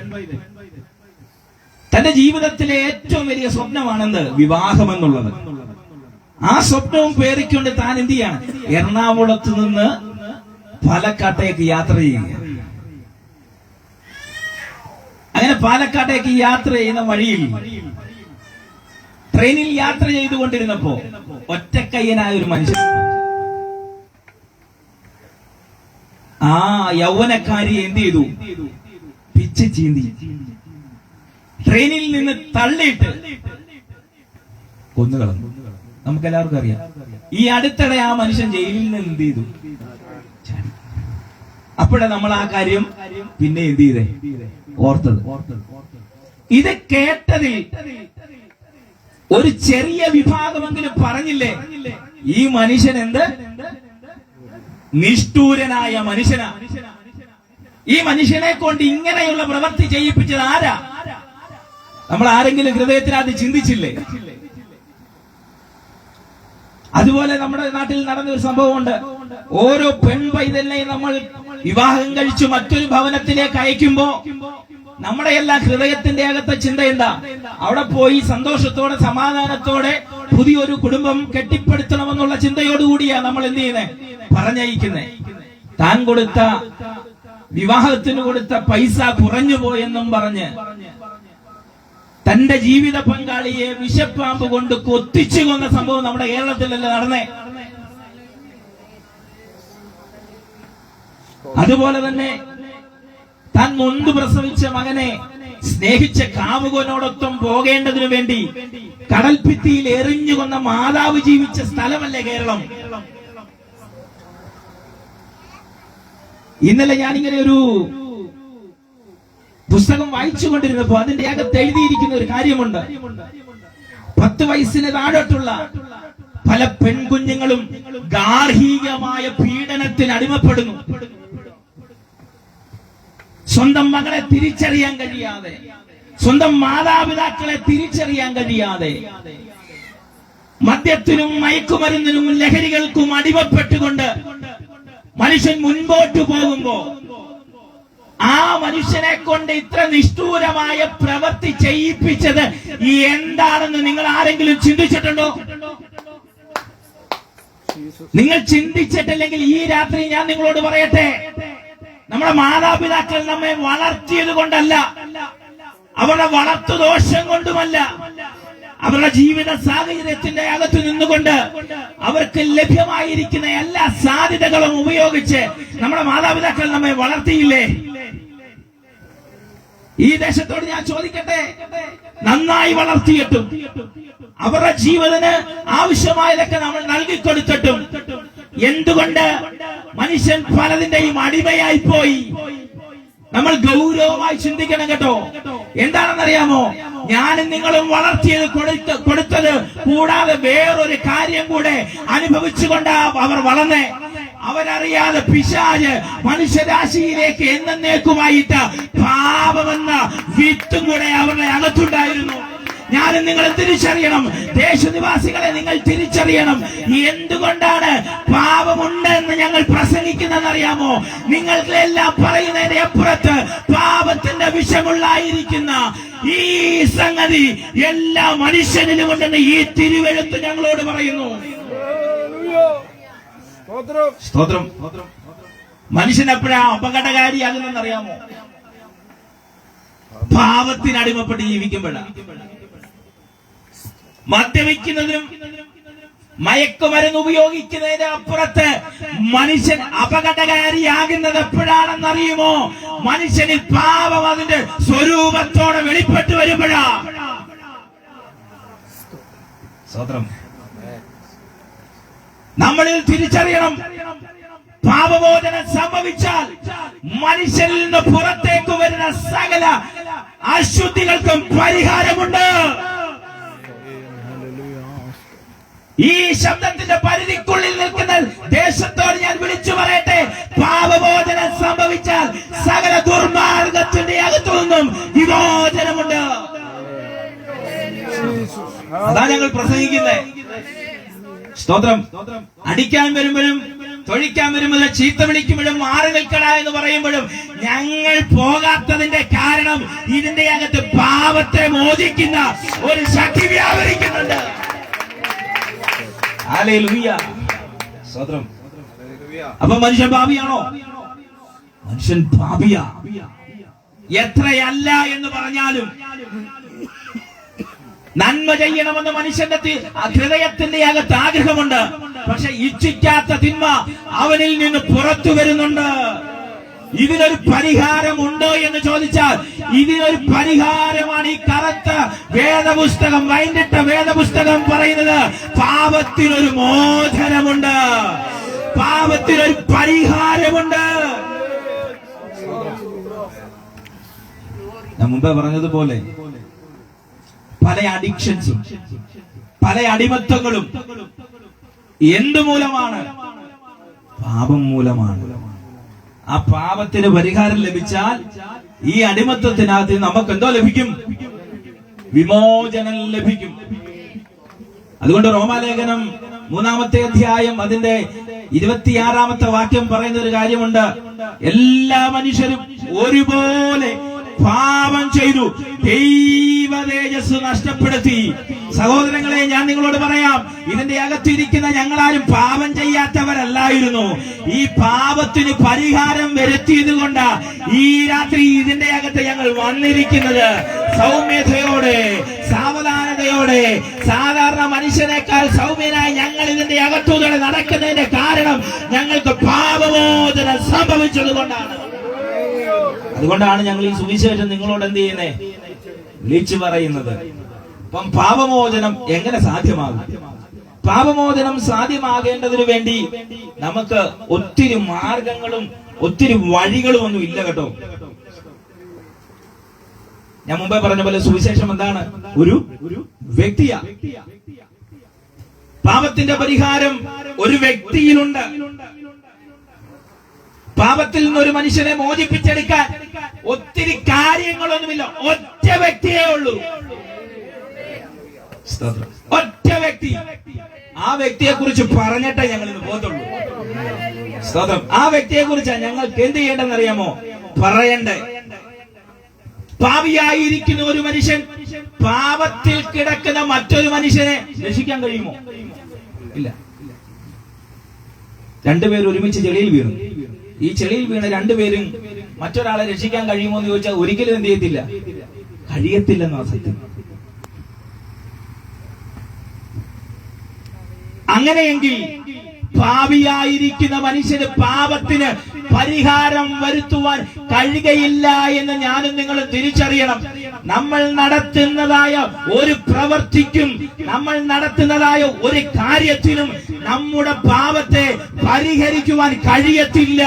തന്റെ ജീവിതത്തിലെ ഏറ്റവും വലിയ സ്വപ്നമാണെന്ന് വിവാഹമെന്നുള്ളത്. ആ സ്വപ്നവും പേറിക്കൊണ്ട് താൻ എന്ത് ചെയ്യാണ്? എറണാകുളത്ത് നിന്ന് പാലക്കാട്ടേക്ക് യാത്ര ചെയ്യുക. അങ്ങനെ പാലക്കാട്ടേക്ക് യാത്ര ചെയ്യുന്ന വഴിയിൽ ട്രെയിനിൽ യാത്ര ചെയ്തുകൊണ്ടിരുന്നപ്പോ ഒറ്റക്കയ്യനായ ഒരു മനുഷ്യൻ ആ യൗവനക്കാരി എന്ത് ചെയ്തു? പിച്ച് ചീന്തി ട്രെയിനിൽ നിന്ന് തള്ളിയിട്ട് കൊന്നുകളഞ്ഞു. നമുക്ക് എല്ലാവർക്കും അറിയാം. ഈ അടുത്തിടെ ആ മനുഷ്യൻ ജയിലിൽ നിന്ന് എന്ത് ചെയ്തു? അപ്പോഴേ നമ്മൾ ആ കാര്യം പിന്നെ എന്ത് ചെയ്തേ? ഓർത്തത്. ഇത് കേട്ടതിൽ ഒരു ചെറിയ വിഭാഗമെങ്കിലും പറഞ്ഞില്ലേ, ഈ മനുഷ്യൻ എന്ത് നിഷ്ഠൂരനായ മനുഷ്യനാ, ഈ മനുഷ്യനെ കൊണ്ട് ഇങ്ങനെയുള്ള പ്രവൃത്തി ചെയ്യിപ്പിച്ചത് ആരാ? നമ്മൾ ആരെങ്കിലും ഹൃദയത്തിൽ അത് ചിന്തിച്ചില്ലേ? അതുപോലെ നമ്മുടെ നാട്ടിൽ നടന്ന ഒരു സംഭവമുണ്ട്. ഓരോ പെൺപൈതലിനെയും നമ്മൾ വിവാഹം കഴിച്ചു മറ്റൊരു ഭവനത്തിലേക്ക് അയക്കുമ്പോ നമ്മുടെ എല്ലാ ഹൃദയത്തിന്റെ അകത്തെ ചിന്ത എന്താ? അവിടെ പോയി സന്തോഷത്തോടെ സമാധാനത്തോടെ പുതിയൊരു കുടുംബം കെട്ടിപ്പടുത്തണമെന്നുള്ള ചിന്തയോടുകൂടിയാ നമ്മൾ എന്ത് ചെയ്യുന്നത്? പറഞ്ഞയക്കുന്നത്. താൻ കൊടുത്ത വിവാഹത്തിന് കൊടുത്ത പൈസ കുറഞ്ഞു പോയെന്നും പറഞ്ഞ് തന്റെ ജീവിത പങ്കാളിയെ വിഷപ്പാമ്പ് കൊണ്ട് കൊത്തിച്ചു കൊന്ന സംഭവം നമ്മുടെ കേരളത്തിലല്ല നടന്നേ. അതുപോലെ തന്നെ താൻ നൊന്ത് പ്രസവിച്ച മകനെ സ്നേഹിച്ച കാമുകനോടൊപ്പം പോകേണ്ടതിനു വേണ്ടി കടൽഭിത്തിയിൽ എറിഞ്ഞു കൊന്ന മാതാവ് ജീവിച്ച സ്ഥലമല്ലേ കേരളം? ഇന്നലെ ഞാനിങ്ങനെ ഒരു പുസ്തകം വായിച്ചുകൊണ്ടിരുന്നപ്പോ അതിന്റെ അകത്ത് എഴുതിയിരിക്കുന്ന ഒരു കാര്യമുണ്ട്. 10 വയസ്സിന് താഴോട്ടുള്ള പല പെൺകുഞ്ഞുങ്ങളും ഗാർഹികമായ പീഡനത്തിന് അടിമപ്പെടുന്നു. സ്വന്തം മകളെ തിരിച്ചറിയാൻ കഴിയാതെ, സ്വന്തം മാതാപിതാക്കളെ തിരിച്ചറിയാൻ കഴിയാതെ, മദ്യത്തിനും മയക്കുമരുന്നിനും ലഹരികൾക്കും അടിമപ്പെട്ടുകൊണ്ട് മനുഷ്യൻ മുൻപോട്ട് പോകുമ്പോ ആ മനുഷ്യനെ കൊണ്ട് ഇത്ര നിഷ്ഠൂരമായ പ്രവൃത്തി ചെയ്യിപ്പിച്ചത് എന്താണെന്ന് നിങ്ങൾ ആരെങ്കിലും ചിന്തിച്ചിട്ടുണ്ടോ? നിങ്ങൾ ചിന്തിച്ചിട്ടില്ലെങ്കിൽ ഈ രാത്രി ഞാൻ നിങ്ങളോട് പറയട്ടെ, നമ്മുടെ മാതാപിതാക്കൾ നമ്മെ വളർത്തിയത് കൊണ്ടല്ല, അവരുടെ വളർത്തു ദോഷം കൊണ്ടുമല്ല, അവരുടെ ജീവിത സാഹചര്യത്തിന്റെ അകത്ത് നിന്നുകൊണ്ട് അവർക്ക് ലഭ്യമായിരിക്കുന്ന എല്ലാ സാധ്യതകളും ഉപയോഗിച്ച് നമ്മുടെ മാതാപിതാക്കൾ നമ്മെ വളർത്തിയില്ലേ? ഈ ദേശത്തോട് ഞാൻ ചോദിക്കട്ടെ, നന്നായി വളർത്തിയിട്ടും അവരുടെ ജീവിതത്തിന് ആവശ്യമായതൊക്കെ നമ്മൾ നൽകിക്കൊടുത്തിട്ടും എന്തുകൊണ്ട് മനുഷ്യൻ പലതിന്റെയും അടിമയായി പോയി? നമ്മൾ ഗൗരവമായി ചിന്തിക്കണം കേട്ടോ. എന്താണെന്നറിയാമോ? ഞാനും നിങ്ങളും വളർത്തിയത് കൊടുത്തത് കൂടാതെ വേറൊരു കാര്യം കൂടെ അനുഭവിച്ചുകൊണ്ടാ അവർ വളർന്നേ. അവരറിയാതെ പിശാച് മനുഷ്യരാശിയിലേക്ക് എന്നേക്കുമായിട്ട് പാപമെന്ന വിത്തും കൂടെ അവരുടെ അകത്തുണ്ടായിരുന്നു. ഞാനും നിങ്ങൾ തിരിച്ചറിയണം, ദേശനിവാസികളെ നിങ്ങൾ തിരിച്ചറിയണം. എന്തുകൊണ്ടാണ് പാപമുണ്ടെന്ന് ഞങ്ങൾ പ്രസംഗിക്കുന്നതെന്നറിയാമോ? നിങ്ങൾക്കെല്ലാം പറയുന്നതിന്റെ അപ്പുറത്ത് പാപത്തിന്റെ വിഷമുള്ളായിരിക്കുന്ന ഈ സംഗതി എല്ലാ മനുഷ്യനിലും ഉണ്ടെന്ന് ഈ തിരുവെഴുത്ത് ഞങ്ങളോട് പറയുന്നു. സ്തോത്രം. മനുഷ്യൻ എപ്പോഴാ അപകടകാരിയാകുന്നറിയാമോ? പാപത്തിന് അടിമപ്പെട്ട് ജീവിക്കുമ്പോഴാണ്. മദ്യപിക്കുന്നതിനും മയക്കുമരുന്ന് ഉപയോഗിക്കുന്നതിന് അപ്പുറത്ത് മനുഷ്യൻ അപകടകാരിയാകുന്നത് എപ്പോഴാണെന്നറിയുമോ? മനുഷ്യനിൽ പാപം അതിന്റെ സ്വരൂപത്തോടെ വെളിപ്പെട്ടു വരുമ്പോഴാ. സ്വതന്ത്രം. നമ്മളിൽ തിരിച്ചറിയണം, പാപമോചനം സംഭവിച്ചാൽ മനുഷ്യനിൽ നിന്ന് പുറത്തേക്ക് വരുന്ന സകല അശുദ്ധികൾക്കും പരിഹാരമുണ്ട്. ഈ ശബ്ദത്തിന്റെ പരിധിക്കുള്ളിൽ നിൽക്കുന്ന ദേശത്തോട് ഞാൻ വിളിച്ചു പറയട്ടെ, പാപമോചനം സംഭവിച്ചാൽ സകല ദുർമാർഗത്തിന്റെ അകത്തു നിന്നും വിമോചനമുണ്ട്. അതാ ഞങ്ങൾ പ്രസംഗിക്കുന്നത്. സ്തോത്രം. അടിക്കാൻ വരുമ്പോഴും തൊഴിക്കാൻ വരുമ്പോഴും ചീത്ത വിളിക്കുമ്പോഴും മാറി നിൽക്കണ എന്ന് പറയുമ്പോഴും ഞങ്ങൾ പോകാത്തതിന്റെ കാരണം ഇതിന്റെ അകത്ത് പാപത്തെ മോചിക്കുന്ന ഒരു ശക്തി വ്യാപരിക്കുന്നുണ്ട്. ഹല്ലേലൂയ. സ്തോത്രം. അപ്പൊ മനുഷ്യൻ പാപിയാണോ? മനുഷ്യൻ പാപിയാ. എത്രയല്ല എന്ന് പറഞ്ഞാലും നന്മ ചെയ്യണമെന്ന് മനുഷ്യന്റെ ഹൃദയത്തിന്റെ അകത്ത് ആഗ്രഹമുണ്ട്. പക്ഷെ ഇച്ഛിക്കാത്ത തിന്മ അവനിൽ നിന്ന് പുറത്തു വരുന്നുണ്ട്. ഇതിനൊരു പരിഹാരമുണ്ടോ എന്ന് ചോദിച്ചാൽ ഇതിനൊരു പരിഹാരമാണ് ഈ കറുത്ത വേദപുസ്തകം, വൈകിട്ട വേദപുസ്തകം പറയുന്നത്. പാപത്തിനൊരു മോചനമുണ്ട്, പാപത്തിനൊരു പരിഹാരമുണ്ട്. ഞാൻ മുമ്പേ പറഞ്ഞതുപോലെ പല അഡിക്ഷൻസും പല അടിമത്തങ്ങളും എന്തുമൂലമാണ്? പാപം മൂലമാണ്. ആ പാപത്തിന് പരിഹാരം ലഭിച്ചാൽ ഈ അടിമത്തത്തിനകത്ത് നമുക്ക് എന്തോ ലഭിക്കും? വിമോചനം ലഭിക്കും. അതുകൊണ്ട് റോമാലേഖനം 3-ാമത്തെ അധ്യായം അതിന്റെ 26-ാമത്തെ വാക്യം പറയുന്ന ഒരു കാര്യമുണ്ട്. എല്ലാ മനുഷ്യരും ഒരുപോലെ പാപം ചെയ്തു ദൈവ തേജസ് നഷ്ടപ്പെടുത്തി. സഹോദരങ്ങളെ, ഞാൻ നിങ്ങളോട് പറയാം, ഇതിന്റെ അകത്തിരിക്കുന്ന ഞങ്ങളാരും പാപം ചെയ്യാത്തവരല്ലായിരുന്നു. ഈ പാപത്തിന് പരിഹാരം വരുത്തിയത് കൊണ്ട് ഈ രാത്രി ഇതിന്റെ അകത്ത് ഞങ്ങൾ വന്നിരിക്കുന്നത് സൗമ്യതയോടെ, സാവധാനതയോടെ. സാധാരണ മനുഷ്യനേക്കാൾ സൗമ്യനായി ഞങ്ങൾ ഇതിന്റെ അകത്തൂടെ നടക്കുന്നതിന്റെ കാരണം ഞങ്ങൾക്ക് പാപമോചനം സംഭവിച്ചത് കൊണ്ടാണ്. അതുകൊണ്ടാണ് ഞങ്ങൾ ഈ സുവിശേഷം നിങ്ങളോട് എന്ത് ചെയ്യുന്നേ? വിളിച്ചു പറയുന്നത്. അപ്പം പാപമോചനം എങ്ങനെ സാധ്യമാകും? പാപമോചനം സാധ്യമാകേണ്ടതിനു വേണ്ടി നമുക്ക് ഒത്തിരി മാർഗങ്ങളും ഒത്തിരി വഴികളും ഒന്നും ഇല്ല കേട്ടോ. ഞാൻ മുമ്പേ പറഞ്ഞ പോലെ സുവിശേഷം എന്താണ്? ഒരു വ്യക്തിയാ. പാപത്തിന്റെ പരിഹാരം ഒരു വ്യക്തിയിലുണ്ട്. പാപത്തിൽ നിന്ന് ഒരു മനുഷ്യനെ മോചിപ്പിച്ചെടുക്കാൻ ഒത്തിരി കാര്യങ്ങളൊന്നുമില്ല. ഒറ്റ വ്യക്തിയേ ഉള്ളൂ. ഒറ്റ വ്യക്തി. ആ വ്യക്തിയെ കുറിച്ച് പറഞ്ഞിട്ടേ ഞങ്ങൾ ഇന്ന് പോകത്തുള്ളൂ. സ്തോത്രം. ആ വ്യക്തിയെ കുറിച്ചാണ് ഞങ്ങൾക്ക് എന്ത് ചെയ്യേണ്ടെന്ന് അറിയാമോ? പറയണ്ടേ. പാപിയായിരിക്കുന്ന ഒരു മനുഷ്യൻ പാപത്തിൽ കിടക്കുന്ന മറ്റൊരു മനുഷ്യനെ രക്ഷിക്കാൻ കഴിയുമോ? ഇല്ല. രണ്ടുപേരും ഒരുമിച്ച് ചെളിയിൽ വീണു. ഈ ചെളിയിൽ വീണ രണ്ടുപേരും മറ്റൊരാളെ രക്ഷിക്കാൻ കഴിയുമോ എന്ന് ചോദിച്ചാൽ ഒരിക്കലും എന്ത് ചെയ്യത്തില്ല, കഴിയത്തില്ലെന്നാ സത്യം. അങ്ങനെയെങ്കിൽ പാപിയായിരിക്കുന്ന മനുഷ്യന് പാപത്തിന് പരിഹാരം വരുത്തുവാൻ കഴിയുകയില്ല എന്ന് ഞാനും നിങ്ങളും തിരിച്ചറിയണം. നമ്മൾ നടത്തുന്നതായ ഒരു പ്രവൃത്തിക്കും നമ്മൾ നടത്തുന്നതായ ഒരു കാര്യത്തിനും നമ്മുടെ പാപത്തെ പരിഹരിക്കുവാൻ കഴിയത്തില്ല.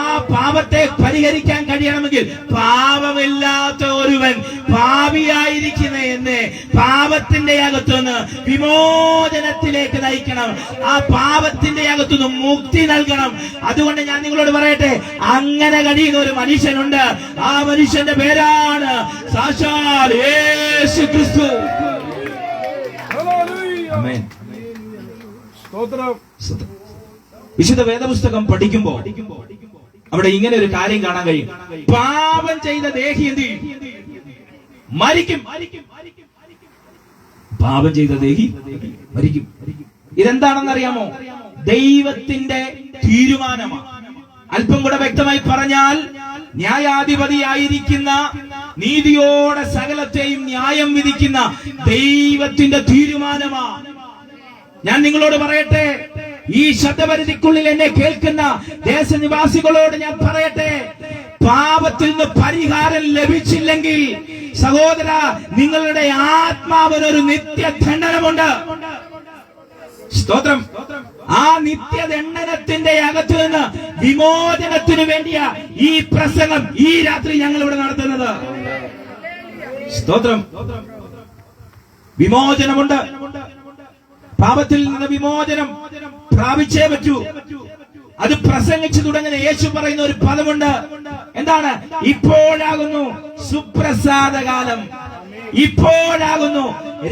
ആ പാപത്തെ പരിഹരിക്കാൻ കഴിയണമെങ്കിൽ പാപമില്ലാത്ത ഒരുവൻ പാപിയായിരിക്കുന്ന എന്നെ പാപത്തിന്റെ അകത്തുനിന്ന് വിമോചനത്തിലേക്ക് നയിക്കണം. ആ പാപത്തിന്റെ അകത്തുനിന്ന് മുക്തി നൽകണം. അതുകൊണ്ട് ഞാൻ നിങ്ങളോട് പറയട്ടെ, അങ്ങനെ കഴിയുന്ന ഒരു മനുഷ്യനുണ്ട്. ആ മനുഷ്യന്റെ പേരാണ് സാക്ഷാൽ യേശു ക്രിസ്തു. ആമേൻ. വിശുദ്ധ വേദപുസ്തകം പഠിക്കുമ്പോ അവിടെ ഇങ്ങനെ ഒരു കാര്യം കാണാൻ കഴിയും. പാപം ചെയ്ത ദേഹി എന്ത് ചെയ്യും? മരിക്കും. പാപം ചെയ്ത ദേഹി മരിക്കും. ഇതെന്താണെന്നറിയാമോ? ദൈവത്തിന്റെ തീരുമാനമാണ്. അല്പം കൂടെ വ്യക്തമായി പറഞ്ഞാൽ, ന്യായാധിപതിയായിരിക്കുന്ന, നീതിയോടെ സകലത്തെയും ന്യായം വിധിക്കുന്ന ദൈവത്തിന്റെ തീരുമാനമാണ്. ഞാൻ നിങ്ങളോട് പറയട്ടെ, ഈ ശബ്ദപരിധിക്കുള്ളിൽ എന്നെ കേൾക്കുന്ന ദേശനിവാസികളോട് ഞാൻ പറയട്ടെ, പാപത്തിൽ നിന്ന് പരിഹാരം ലഭിച്ചില്ലെങ്കിൽ സഹോദര, നിങ്ങളുടെ ആത്മാവിനൊരു നിത്യദണ്ഡനമുണ്ട്. സ്തോത്രം. ആ നിത്യദണ്ഡനത്തിന്റെ അകത്തു നിന്ന് വിമോചനത്തിനു വേണ്ടിയ ഈ പ്രസംഗം ഈ രാത്രി ഞങ്ങൾ ഇവിടെ നടത്തുന്നത്. സ്തോത്രം. വിമോചനമുണ്ട്. പാപത്തിൽ നിന്ന് വിമോചനം പ്രാപിച്ചേ പറ്റൂ. അത് പ്രസംഗിച്ചു തുടങ്ങുന്ന യേശു പറയുന്ന ഒരു പദമുണ്ട്. എന്താണ്? ഇപ്പോഴാകുന്നു സുപ്രസാദകാലം. ഇപ്പോഴാകുന്നു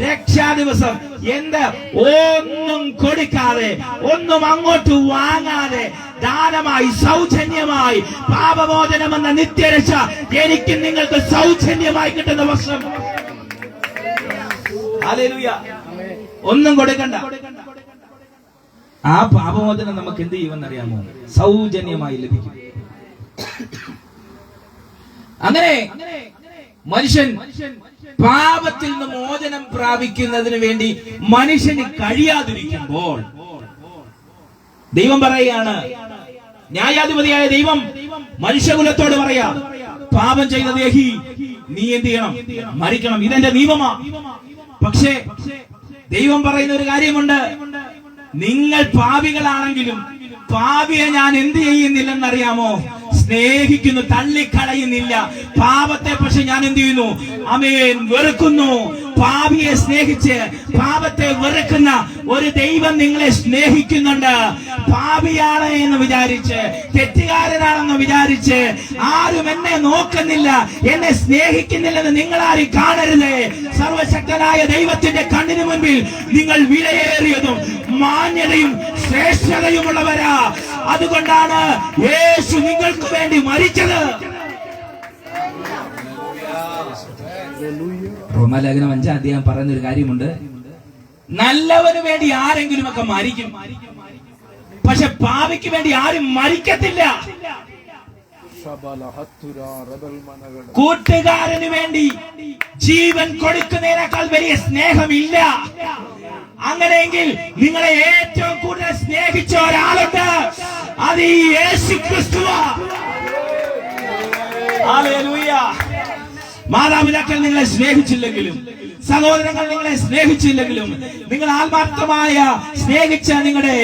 രക്ഷാ ദിവസം. എന്ത്? ഒന്നും കൊടുക്കാതെ, ഒന്നും അങ്ങോട്ട് വാങ്ങാതെ, ദാനമായി സൗജന്യമായി പാപമോചനം എന്ന നിത്യരക്ഷ എനിക്ക് നിങ്ങൾക്ക് സൗജന്യമായി കിട്ടുന്ന വർഷം. ഹല്ലേലൂയ. ഒന്നും കൊടുക്കണ്ട. ആ പാപമോചനം നമുക്ക് എന്ത് ചെയ്യുമെന്നറിയാമോ? സൗജന്യമായി ലഭിക്കും. അങ്ങനെ മനുഷ്യൻ പാപത്തിൽ നിന്ന് മോചനം പ്രാപിക്കുന്നതിന് വേണ്ടി മനുഷ്യന് കഴിയാതിരിക്കുമ്പോൾ ദൈവം പറയുകയാണ്, ന്യായാധിപതിയായ ദൈവം മനുഷ്യകുലത്തോട് പറയാ, പാപം ചെയ്ത ദേഹി നീ എന്ത് ചെയ്യണം? മരിക്കണം. ഇതെന്റെ നിയമമാ. പക്ഷേ ദൈവം പറയുന്ന ഒരു കാര്യമുണ്ട്, നിങ്ങൾ പാപികളാണെങ്കിലും പാപിയെ ഞാൻ എന്ത് ചെയ്യുന്നില്ലെന്നറിയാമോ? സ്നേഹിക്കുന്നു, തള്ളിക്കളയുന്നില്ല. പാപത്തെ പക്ഷെ ഞാൻ എന്ത് ചെയ്യുന്നു? ആമേൻ, വെറുക്കുന്നു. പാപിയെ സ്നേഹിച്ച് പാപത്തെ വെറുക്കുന്ന ഒരു ദൈവം നിങ്ങളെ സ്നേഹിക്കുന്നുണ്ട്. പാപിയാണ് എന്ന് വിചാരിച്ച്, തെറ്റുകാരനാണെന്ന് വിചാരിച്ച് ആരും എന്നെ നോക്കുന്നില്ല, എന്നെ സ്നേഹിക്കുന്നില്ലെന്ന് നിങ്ങൾ ആരും കാണരുത്. സർവശക്തനായ ദൈവത്തിന്റെ കണ്ണിന് മുൻപിൽ നിങ്ങൾ വിലയേറിയതും മാന്യതയും ശ്രേഷ്ഠതയുമുള്ളവരാ. അതുകൊണ്ടാണ് യേശു നിങ്ങൾക്ക് വേണ്ടി മരിച്ചത്. റോമാലേഖനം 5-ാം അധ്യായം പറയുന്ന ഒരു കാര്യമുണ്ട്, നല്ലവന് വേണ്ടി ആരെങ്കിലും ഒക്കെ മരിക്കും, പക്ഷെ പാപിക്ക് വേണ്ടി ആരും മരിക്കത്തില്ല. കൂട്ടുകാരന് വേണ്ടി ജീവൻ കൊടുക്കുന്നതിനേക്കാൾ വലിയ സ്നേഹമില്ല. അങ്ങനെയെങ്കിൽ നിങ്ങളെ ഏറ്റവും കൂടുതൽ സ്നേഹിച്ച ഒരാളുണ്ട്, അത് ഈ യേശു ക്രിസ്തുവാ. ഹല്ലേലൂയ. മാതാപിതാക്കൾ നിങ്ങളെ സ്നേഹിച്ചില്ലെങ്കിലും, സഹോദരങ്ങൾ നിങ്ങളെ സ്നേഹിച്ചില്ലെങ്കിലും, നിങ്ങൾ ആത്മാർത്ഥമായ സ്നേഹിച്ച നിങ്ങളുടെ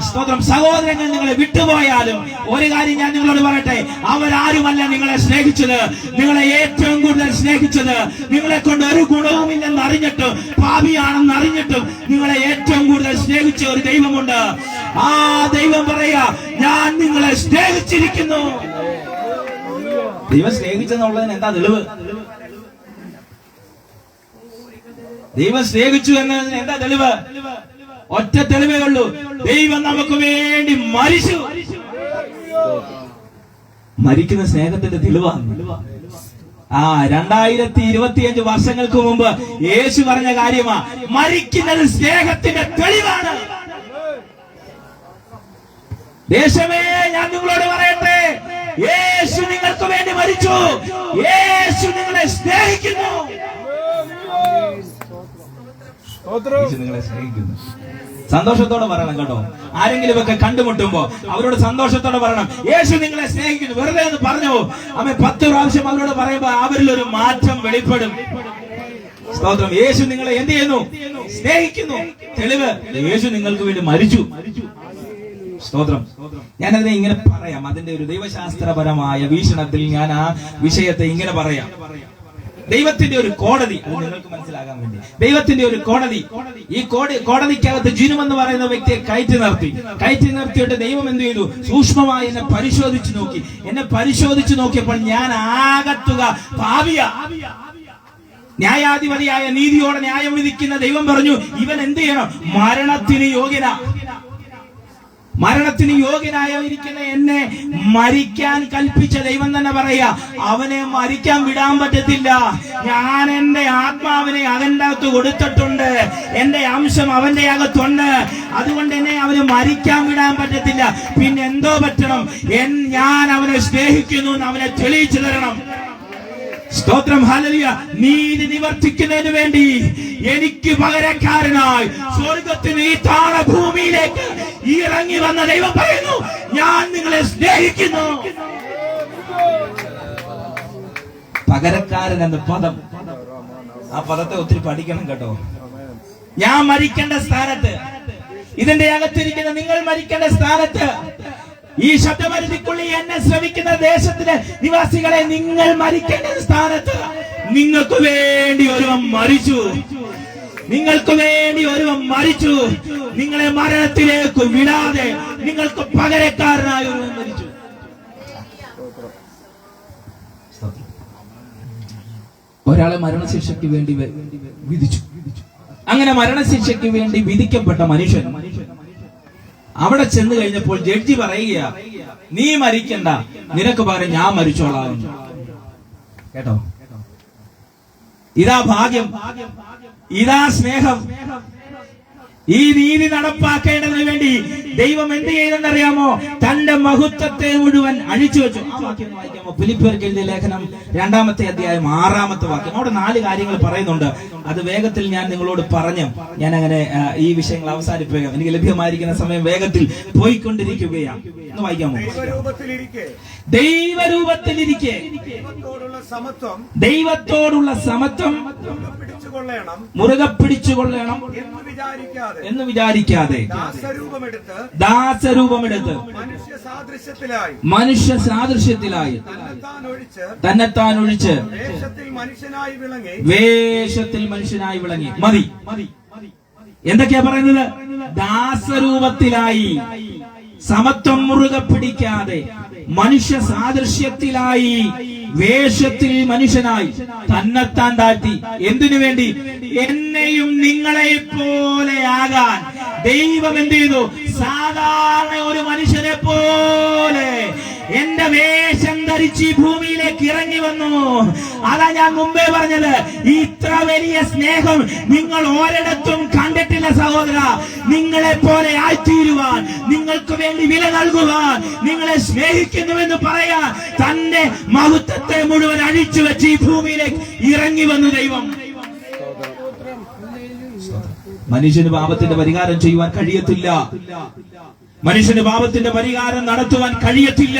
സ്തോത്രം സഹോദരങ്ങൾ നിങ്ങളെ വിട്ടുപോയാലും, ഒരു കാര്യം ഞാൻ നിങ്ങളോട് പറയട്ടെ, അവരാരുമല്ല നിങ്ങളെ സ്നേഹിച്ചത്. നിങ്ങളെ ഏറ്റവും കൂടുതൽ സ്നേഹിച്ചത്, നിങ്ങളെ കൊണ്ട് ഒരു ഗുണവുമില്ലെന്ന് അറിഞ്ഞിട്ടും, പാപിയാണെന്ന് അറിഞ്ഞിട്ടും നിങ്ങളെ ഏറ്റവും കൂടുതൽ സ്നേഹിച്ച ഒരു ദൈവമുണ്ട്. ആ ദൈവം പറയാ, ഞാൻ നിങ്ങളെ സ്നേഹിച്ചിരിക്കുന്നു. ദൈവം സ്നേഹിച്ചെന്നുള്ളതിന് എന്താ തെളിവ്? ദൈവം സ്നേഹിച്ചു എന്നതിന് എന്താ തെളിവ്? ഒറ്റ തെളിവേ ഉള്ളൂ, ദൈവം നമുക്ക് വേണ്ടി മരിച്ചു. മരിക്കുന്ന സ്നേഹത്തിന്റെ തെളിവാണ്. 2025 വർഷങ്ങൾക്ക് മുമ്പ് യേശു പറഞ്ഞ കാര്യമാ, മരിക്കുന്നത് സ്നേഹത്തിന്റെ തെളിവാണ്. ദേശമേ, ഞാൻ നിങ്ങളോട് പറയട്ടെ, യേശു നിങ്ങൾക്ക് വേണ്ടി മരിച്ചു. യേശു നിങ്ങളെ സ്നേഹിക്കുന്നു. നിങ്ങളെ സ്നേഹിക്കുന്നു. സന്തോഷത്തോടെ പറയണം കേട്ടോ. ആരെങ്കിലും ഒക്കെ കണ്ടുമുട്ടുമ്പോ അവരോട് സന്തോഷത്തോടെ പറയണം, യേശു നിങ്ങളെ സ്നേഹിക്കുന്നു. വെറുതെ എന്ന് പറഞ്ഞു അമ്മ 10 പ്രാവശ്യം അവരോട് പറയുമ്പോ അവരിൽ ഒരു മാറ്റം വെളിപ്പെടും. സ്തോത്രം. യേശു നിങ്ങളെ എന്ത് ചെയ്യുന്നു? സ്നേഹിക്കുന്നു. തെളിവ്, യേശു നിങ്ങൾക്ക് വേണ്ടി മരിച്ചു. സ്തോത്രം. ഞാനതിനെ ഇങ്ങനെ പറയാം, അതിന്റെ ഒരു ദൈവശാസ്ത്രപരമായ വീക്ഷണത്തിൽ ഞാൻ ആ വിഷയത്തെ ഇങ്ങനെ പറയാം. ദൈവത്തിന്റെ ഒരു കോടതി, അത് നിങ്ങൾക്ക് മനസ്സിലാകാൻ വേണ്ടി, ദൈവത്തിന്റെ ഒരു കോടതി. ഈ കോടതിക്കകത്ത് ജിനുമെന്ന് പറയുന്ന വ്യക്തിയെ കയറ്റി നിർത്തിയിട്ട് ദൈവം എന്ത് ചെയ്തു? സൂക്ഷ്മമായി എന്നെ പരിശോധിച്ചു നോക്കിയപ്പോൾ ഞാൻ ആകത്തുക പാപിയാ. ന്യായാധിപതിയായ നീതിയോടെ ന്യായം വിധിക്കുന്ന ദൈവം പറഞ്ഞു, ഇവൻ എന്ത് ചെയ്യണം? മരണത്തിന് യോഗ്യനായിരിക്കുന്ന എന്നെ മരിക്കാൻ കൽപ്പിച്ച ദൈവം തന്നെ പറയാ, അവനെ മരിക്കാൻ വിടാൻ പറ്റത്തില്ല. ഞാൻ എന്റെ ആത്മാവിനെ അവന്റെ അകത്ത് കൊടുത്തിട്ടുണ്ട്, എന്റെ അംശം അവന്റെ അകത്തുണ്ട്. അതുകൊണ്ട് എന്നെ അവന് മരിക്കാൻ വിടാൻ പറ്റത്തില്ല. പിന്നെ എന്തോ പറ്റണം? ഞാൻ അവനെ സ്നേഹിക്കുന്നു എന്ന് അവനെ തെളിയിച്ചു തരണം. സ്തോത്രം. ഹല്ലേലൂയ. നീതി നിവർത്തിക്കുന്നതിന് വേണ്ടി എനിക്ക് പകരക്കാരനായി സ്വർഗത്തിന് ഈ താളഭൂമിയിലേക്ക് ഇറങ്ങി വന്ന ദൈവം പറയുന്നു, ഞാൻ നിങ്ങളെ സ്നേഹിക്കുന്നു. പകരക്കാരൻ എന്ന പദം, ആ പദത്തെ ഒത്തിരി പഠിക്കണം കേട്ടോ. ഞാൻ മരിക്കേണ്ട സ്ഥാനത്ത്, ഇതിന്റെ അകത്തിരിക്കുന്ന നിങ്ങൾ മരിക്കേണ്ട സ്ഥാനത്ത്, ഈ ശബ്ദപരിധിക്കുള്ളിൽ എന്നെ ശ്രമിക്കുന്ന ദേശത്തിലെ നിവാസികളെ, നിങ്ങൾ മരിക്കേണ്ട സ്ഥാനത്ത് നിങ്ങൾക്ക് വേണ്ടി ഒരുവൻ മരിച്ചു. നിങ്ങളെ മരണത്തിലേക്ക് വിടാതെ നിങ്ങൾക്ക് പകരക്കാരനായ ഒരുവൻ മരിച്ചു.
ഒരാളെ മരണശിക്ഷയ്ക്ക് വേണ്ടി വിധിച്ചു. അങ്ങനെ മരണശിക്ഷയ്ക്ക് വേണ്ടി വിധിക്കപ്പെട്ട മനുഷ്യൻ അവിടെ ചെന്ന് കഴിഞ്ഞപ്പോൾ ജഡ്ജി പറയുക, നീ മരിക്കണ്ട, നിനക്ക് പകരം ഞാൻ മരിച്ചോളാം. കേട്ടോ, ഇതാ ഭാഗ്യം, ഇതാ സ്നേഹം. ഈ നീതി നടപ്പാക്കേണ്ടതിന് വേണ്ടി ദൈവം എന്ത് ചെയ്തെന്നറിയാമോ? തന്റെ മഹത്വത്തെ മുഴുവൻ അഴിച്ചു വെച്ചു. ആ വാക്യം വായിക്കാമോ? ഫിലിപ്പിയർക്ക് എഴുതിയ ലേഖനം 2-ാമത്തെ അധ്യായം 6-ാമത്തെ വാക്യം. അവിടെ 4 കാര്യങ്ങൾ പറയുന്നുണ്ട്. അത് വേഗത്തിൽ ഞാൻ നിങ്ങളോട് പറഞ്ഞു ഞാൻ അങ്ങനെ ഈ വിഷയങ്ങൾ അവസാനിപ്പിക്കാം. എനിക്ക് ലഭ്യമായിരിക്കുന്ന സമയം വേഗത്തിൽ പോയിക്കൊണ്ടിരിക്കുകയാണ്. ഒന്ന് വായിക്കാമോ? ദൈവരൂപത്തിലിരിക്കെ ദൈവത്തോടുള്ള സമത്വം മുറുകെ പിടിച്ചുകൊള്ളണം എന്ന് വിചാരിക്കാതെ ദാസരൂപമെടുത്ത് മനുഷ്യ സാദൃശ്യത്തിലായി തന്നെത്താൻ ഒഴിച്ച് വേഷത്തിൽ മനുഷ്യനായി വിളങ്ങി. മതി. എന്തൊക്കെയാ പറയുന്നത്? ദാസരൂപത്തിലായി, സമത്വം മുറുകെ പിടിക്കാതെ, മനുഷ്യ സാദൃശ്യത്തിലായി, വേഷത്തിൽ മനുഷ്യനായി തന്നെത്താൻ താഴ്ത്തി. എന്തിനു വേണ്ടി? എന്നെയും നിങ്ങളെ പോലെ ആകാൻ ദൈവം എന്ത് ചെയ്തു? സാധാരണ ഒരു മനുഷ്യനെ പോലെ എന്റെ വേഷം ധരിച്ച് ഈ ഭൂമിയിലേക്ക് ഇറങ്ങി വന്നു. അതാ ഞാൻ മുമ്പേ പറഞ്ഞത്, ഇത്ര വലിയ സ്നേഹം നിങ്ങൾ ഒരിടത്തും കണ്ടിട്ടില്ല സഹോദര. നിങ്ങളെ പോലെ ആയിത്തീരുവാൻ, നിങ്ങൾക്ക് വേണ്ടി വില നൽകുവാൻ, നിങ്ങളെ സ്നേഹിക്കുന്നുവെന്ന് പറയാൻ തന്റെ മഹത്വത്തെ മുഴുവൻ അഴിച്ചു വെച്ച് ഈ ഭൂമിയിലേക്ക് ഇറങ്ങി വന്നു ദൈവം. മനുഷ്യന് പാപത്തിന്റെ പരിഹാരം ചെയ്യുവാൻ കഴിയത്തില്ല. മനുഷ്യന് പാപത്തിന്റെ പരിഹാരം നടത്തുവാൻ കഴിയത്തില്ല.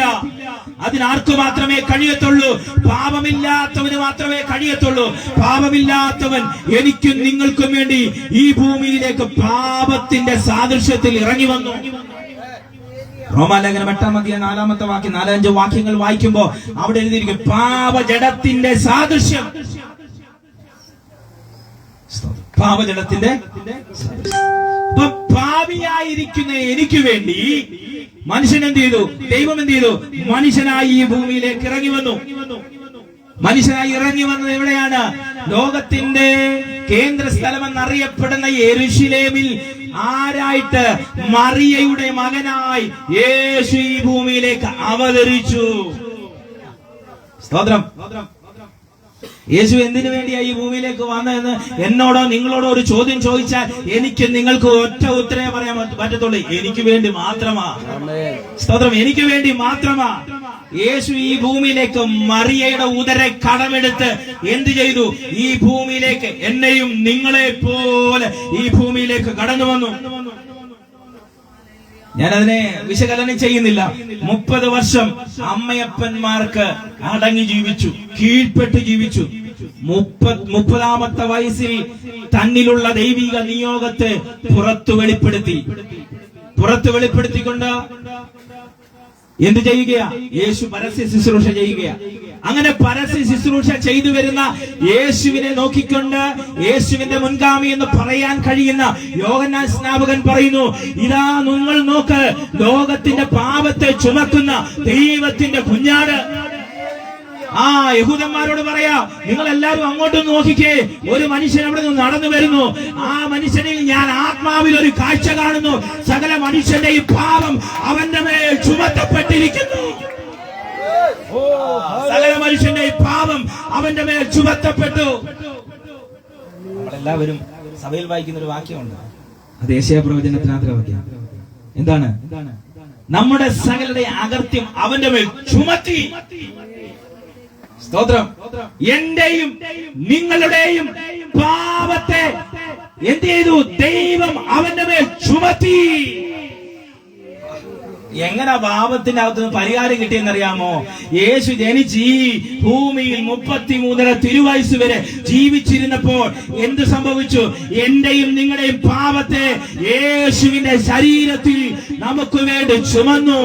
അതിനാർക്ക് മാത്രമേ കഴിയത്തുള്ളൂ? പാപമില്ലാത്തവന് മാത്രമേ കഴിയത്തുള്ളൂ. പാപമില്ലാത്തവൻ എനിക്കും നിങ്ങൾക്കും വേണ്ടി ഈ ഭൂമിയിലേക്ക് പാപത്തിന്റെ സാദൃശ്യത്തിൽ ഇറങ്ങി വന്നു. റോമാലേഖനം 8-ാം 4-ാമത്തെ വാക്യം, 4-5 വാക്യങ്ങൾ വായിക്കുമ്പോ അവിടെ എഴുതിയിരിക്കും പാപജഡത്തിന്റെ സാദൃശ്യം. പാപജഡത്തിന്റെ പാപിയായിരിക്കുന്ന എനിക്ക് വേണ്ടി മനുഷ്യൻ എന്ത് ചെയ്തു? ദൈവം എന്ത് ചെയ്തു? മനുഷ്യനായി ഈ ഭൂമിയിലേക്ക് ഇറങ്ങി വന്നു. മനുഷ്യനായി ഇറങ്ങി വന്നത് എവിടെയാണ്? ലോകത്തിന്റെ കേന്ദ്ര സ്ഥലമെന്നറിയപ്പെടുന്ന യെരുശലേമിൽ ആരായിട്ട്? മറിയയുടെ മകനായി യേശു ഈ ഭൂമിയിലേക്ക് അവതരിച്ചു. സ്തോത്രം. യേശു എന്തിനു വേണ്ടിയാ ഈ ഭൂമിയിലേക്ക് വന്നതെന്ന് എന്നോടോ നിങ്ങളോടോ ഒരു ചോദ്യം ചോദിച്ചാൽ എനിക്ക് നിങ്ങൾക്ക് ഒറ്റ ഉത്തരവേ പറയാൻ പറ്റത്തുള്ളൂ. എനിക്ക് വേണ്ടി മാത്രമാ. സ്തോത്രം. എനിക്ക് വേണ്ടി മാത്രമാ യേശു ഈ ഭൂമിയിലേക്ക് മറിയയുടെ ഉദര കടമെടുത്ത് എന്ത് ചെയ്തു? ഈ ഭൂമിയിലേക്ക് എന്നെയും നിങ്ങളെ പോലെ ഈ ഭൂമിയിലേക്ക് കടന്നു വന്നു. ഞാനതിനെ വിശകലനം ചെയ്യുന്നില്ല. 30 വർഷം അമ്മയപ്പന്മാർക്ക് അടങ്ങി ജീവിച്ചു, കീഴ്പ്പെട്ട് ജീവിച്ചു. 30-ാമത്തെ വയസ്സിൽ തന്നിലുള്ള ദൈവിക നിയോഗത്തെ പുറത്തു വെളിപ്പെടുത്തിക്കൊണ്ട് എന്ത് ചെയ്യുകയാ? യേശു പരസ്യ ശുശ്രൂഷ ചെയ്യുകയാ. അങ്ങനെ പരസ്യ ശുശ്രൂഷ ചെയ്തു വരുന്ന യേശുവിനെ നോക്കിക്കൊണ്ട് യേശുവിന്റെ മുൻഗാമി എന്ന് പറയാൻ കഴിയുന്ന യോഹന്നാൻ സ്നാപകൻ പറയുന്നു, ഇതാ നിങ്ങൾ നോക്ക്, ലോകത്തിന്റെ പാപത്തെ ചുമക്കുന്ന ദൈവത്തിന്റെ കുഞ്ഞാട്. ആ യഹൂദന്മാരോട് പറയാ, നിങ്ങൾ എല്ലാവരും അങ്ങോട്ട് നോക്കിക്കേ, ഒരു മനുഷ്യൻ അവിടെ നിന്ന് നടന്നു വരുന്നു. ആ മനുഷ്യനിൽ ഞാൻ ആത്മാവിൽ ഒരു കാഴ്ച കാണുന്നു. സകല മനുഷ്യന്റെയും പാപം അവന്റെ മേൽ ചുമത്തപ്പെട്ടിരിക്കുന്നു. സകല മനുഷ്യന്റെയും പാപം അവന്റെ മേൽ ചുമത്തപ്പെട്ടു. നമ്മളെല്ലാവരും സഭയിൽ വായിക്കുന്ന ഒരു വാക്യമുണ്ട്, അത് യെശയ്യാ പ്രവചനത്തിനകത്തെ വാക്യം. എന്താണ്? നമ്മുടെ സകലരുടെ അകൃത്യം അവന്റെ മേൽ ചുമത്തി. സ്തോത്രം. എന്റെയും നിങ്ങളുടെയും പാപത്തെ എന്ത് ചെയ്തു? ദൈവം അവന്റെ മേൽ ചുമത്തി. എങ്ങനെ പാപത്തിന്റെ അകത്തുനിന്ന് പരിഹാരം കിട്ടിയെന്നറിയാമോ? യേശു ജനിച്ച് ഈ ഭൂമിയിൽ 33 തിരുവയസ്സ് വരെ ജീവിച്ചിരുന്നപ്പോൾ എന്ത് സംഭവിച്ചു? എന്റെയും നിങ്ങളുടെയും പാപത്തെ യേശുവിന്റെ ശരീരത്തിൽ നമുക്ക് വേണ്ടി ചുമന്നു.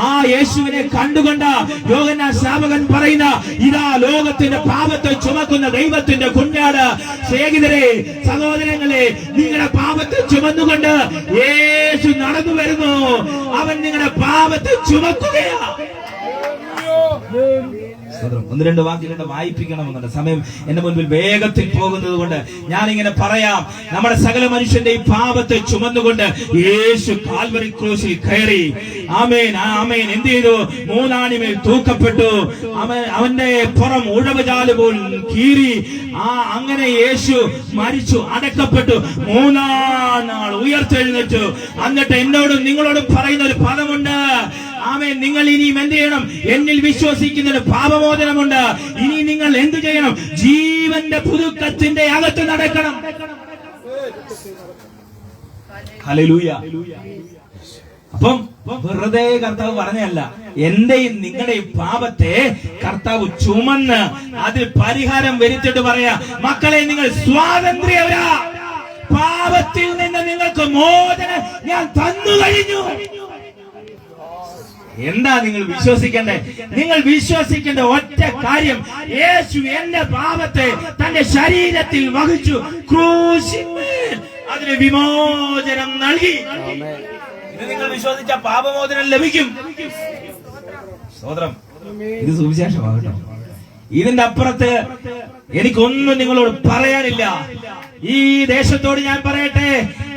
ആ യേശുവിനെ കണ്ടുകൊണ്ട് യോഹന്നാൻ സ്നാപകൻ പറയുന്ന, ഇതാ ലോകത്തിന്റെ പാപത്തെ ചുമക്കുന്ന ദൈവത്തിന്റെ കുഞ്ഞാട്. സ്നേഹിതരെ, സഹോദരങ്ങളെ, നിങ്ങളുടെ പാപത്തെ ചുമന്നുകൊണ്ട് യേശു നടന്നു വരുന്നു. അവൻ നിങ്ങളുടെ പാപത്തെ ചുമക്കുകയാ. ഒന്ന് രണ്ട് വാക്കുകളുടെ വായിപ്പിക്കണമെന്നുണ്ട്. സമയം എന്റെ മുൻപിൽ വേഗത്തിൽ പോകുന്നത് കൊണ്ട് ഞാനിങ്ങനെ പറയാം. നമ്മുടെ സകല മനുഷ്യന്റെ ഈ പാപത്തെ ചുമന്നുകൊണ്ട് യേശു കാൽവരി ക്രൂശിൽ കയറി. ആമേൻ, ആമേൻ. എന്ത് ചെയ്തു? മൂന്നാണിമേൽ തൂക്കപ്പെട്ടു. അവന്റെ പുറം ഉഴവുചാല് പോൽ കീറി. അങ്ങനെ യേശു മരിച്ചു, അടക്കപ്പെട്ടു, മൂന്നാം നാൾ ഉയർത്തെഴുന്നേറ്റു. എന്നിട്ട് എന്നോടും നിങ്ങളോടും പറയുന്ന ഒരു പദമുണ്ട്. ആമേൻ. നിങ്ങൾ ഇനിയും എന്ത് ചെയ്യണം? എന്നിൽ വിശ്വസിക്കുന്നതിന് പാപമോചനമുണ്ട്. ഇനി നിങ്ങൾ എന്ത് ചെയ്യണം? ജീവന്റെ പുതുക്കത്തിന്റെ അകത്ത് നടക്കണം. ഹല്ലേലൂയ. അപ്പം വെറുതെ കർത്താവ് പറഞ്ഞല്ല, എന്റെയും നിങ്ങളുടെയും പാപത്തെ കർത്താവ് ചുമന്ന് അതിൽ പരിഹാരം വരുത്തിയിട്ട് പറയാ, മക്കളെ നിങ്ങൾ സ്വാതന്ത്ര്യവരാ, പാപത്തിൽ നിന്ന് നിങ്ങൾക്ക് മോചനം ഞാൻ തന്നു കഴിഞ്ഞു. എന്താ നിങ്ങൾ വിശ്വസിക്കേണ്ടേ? നിങ്ങൾ വിശ്വസിക്കേണ്ട ഒറ്റ കാര്യം, യേശു എന്റെ പാപത്തെ തന്റെ ശരീരത്തിൽ വഹിച്ചു, ക്രൂശിന്മേൽ അതിന് വിമോചനം നൽകി. ഇത് നിങ്ങൾ വിശ്വസിച്ച പാപമോചനം ലഭിക്കും. സ്തോത്രം. ഇത് സുവിശേഷമാകട്ടോ. ഇതിന്റെ അപ്പുറത്ത് എനിക്കൊന്നും നിങ്ങളോട് പറയാനില്ല. ഈ ദേശത്തോട് ഞാൻ പറയട്ടെ,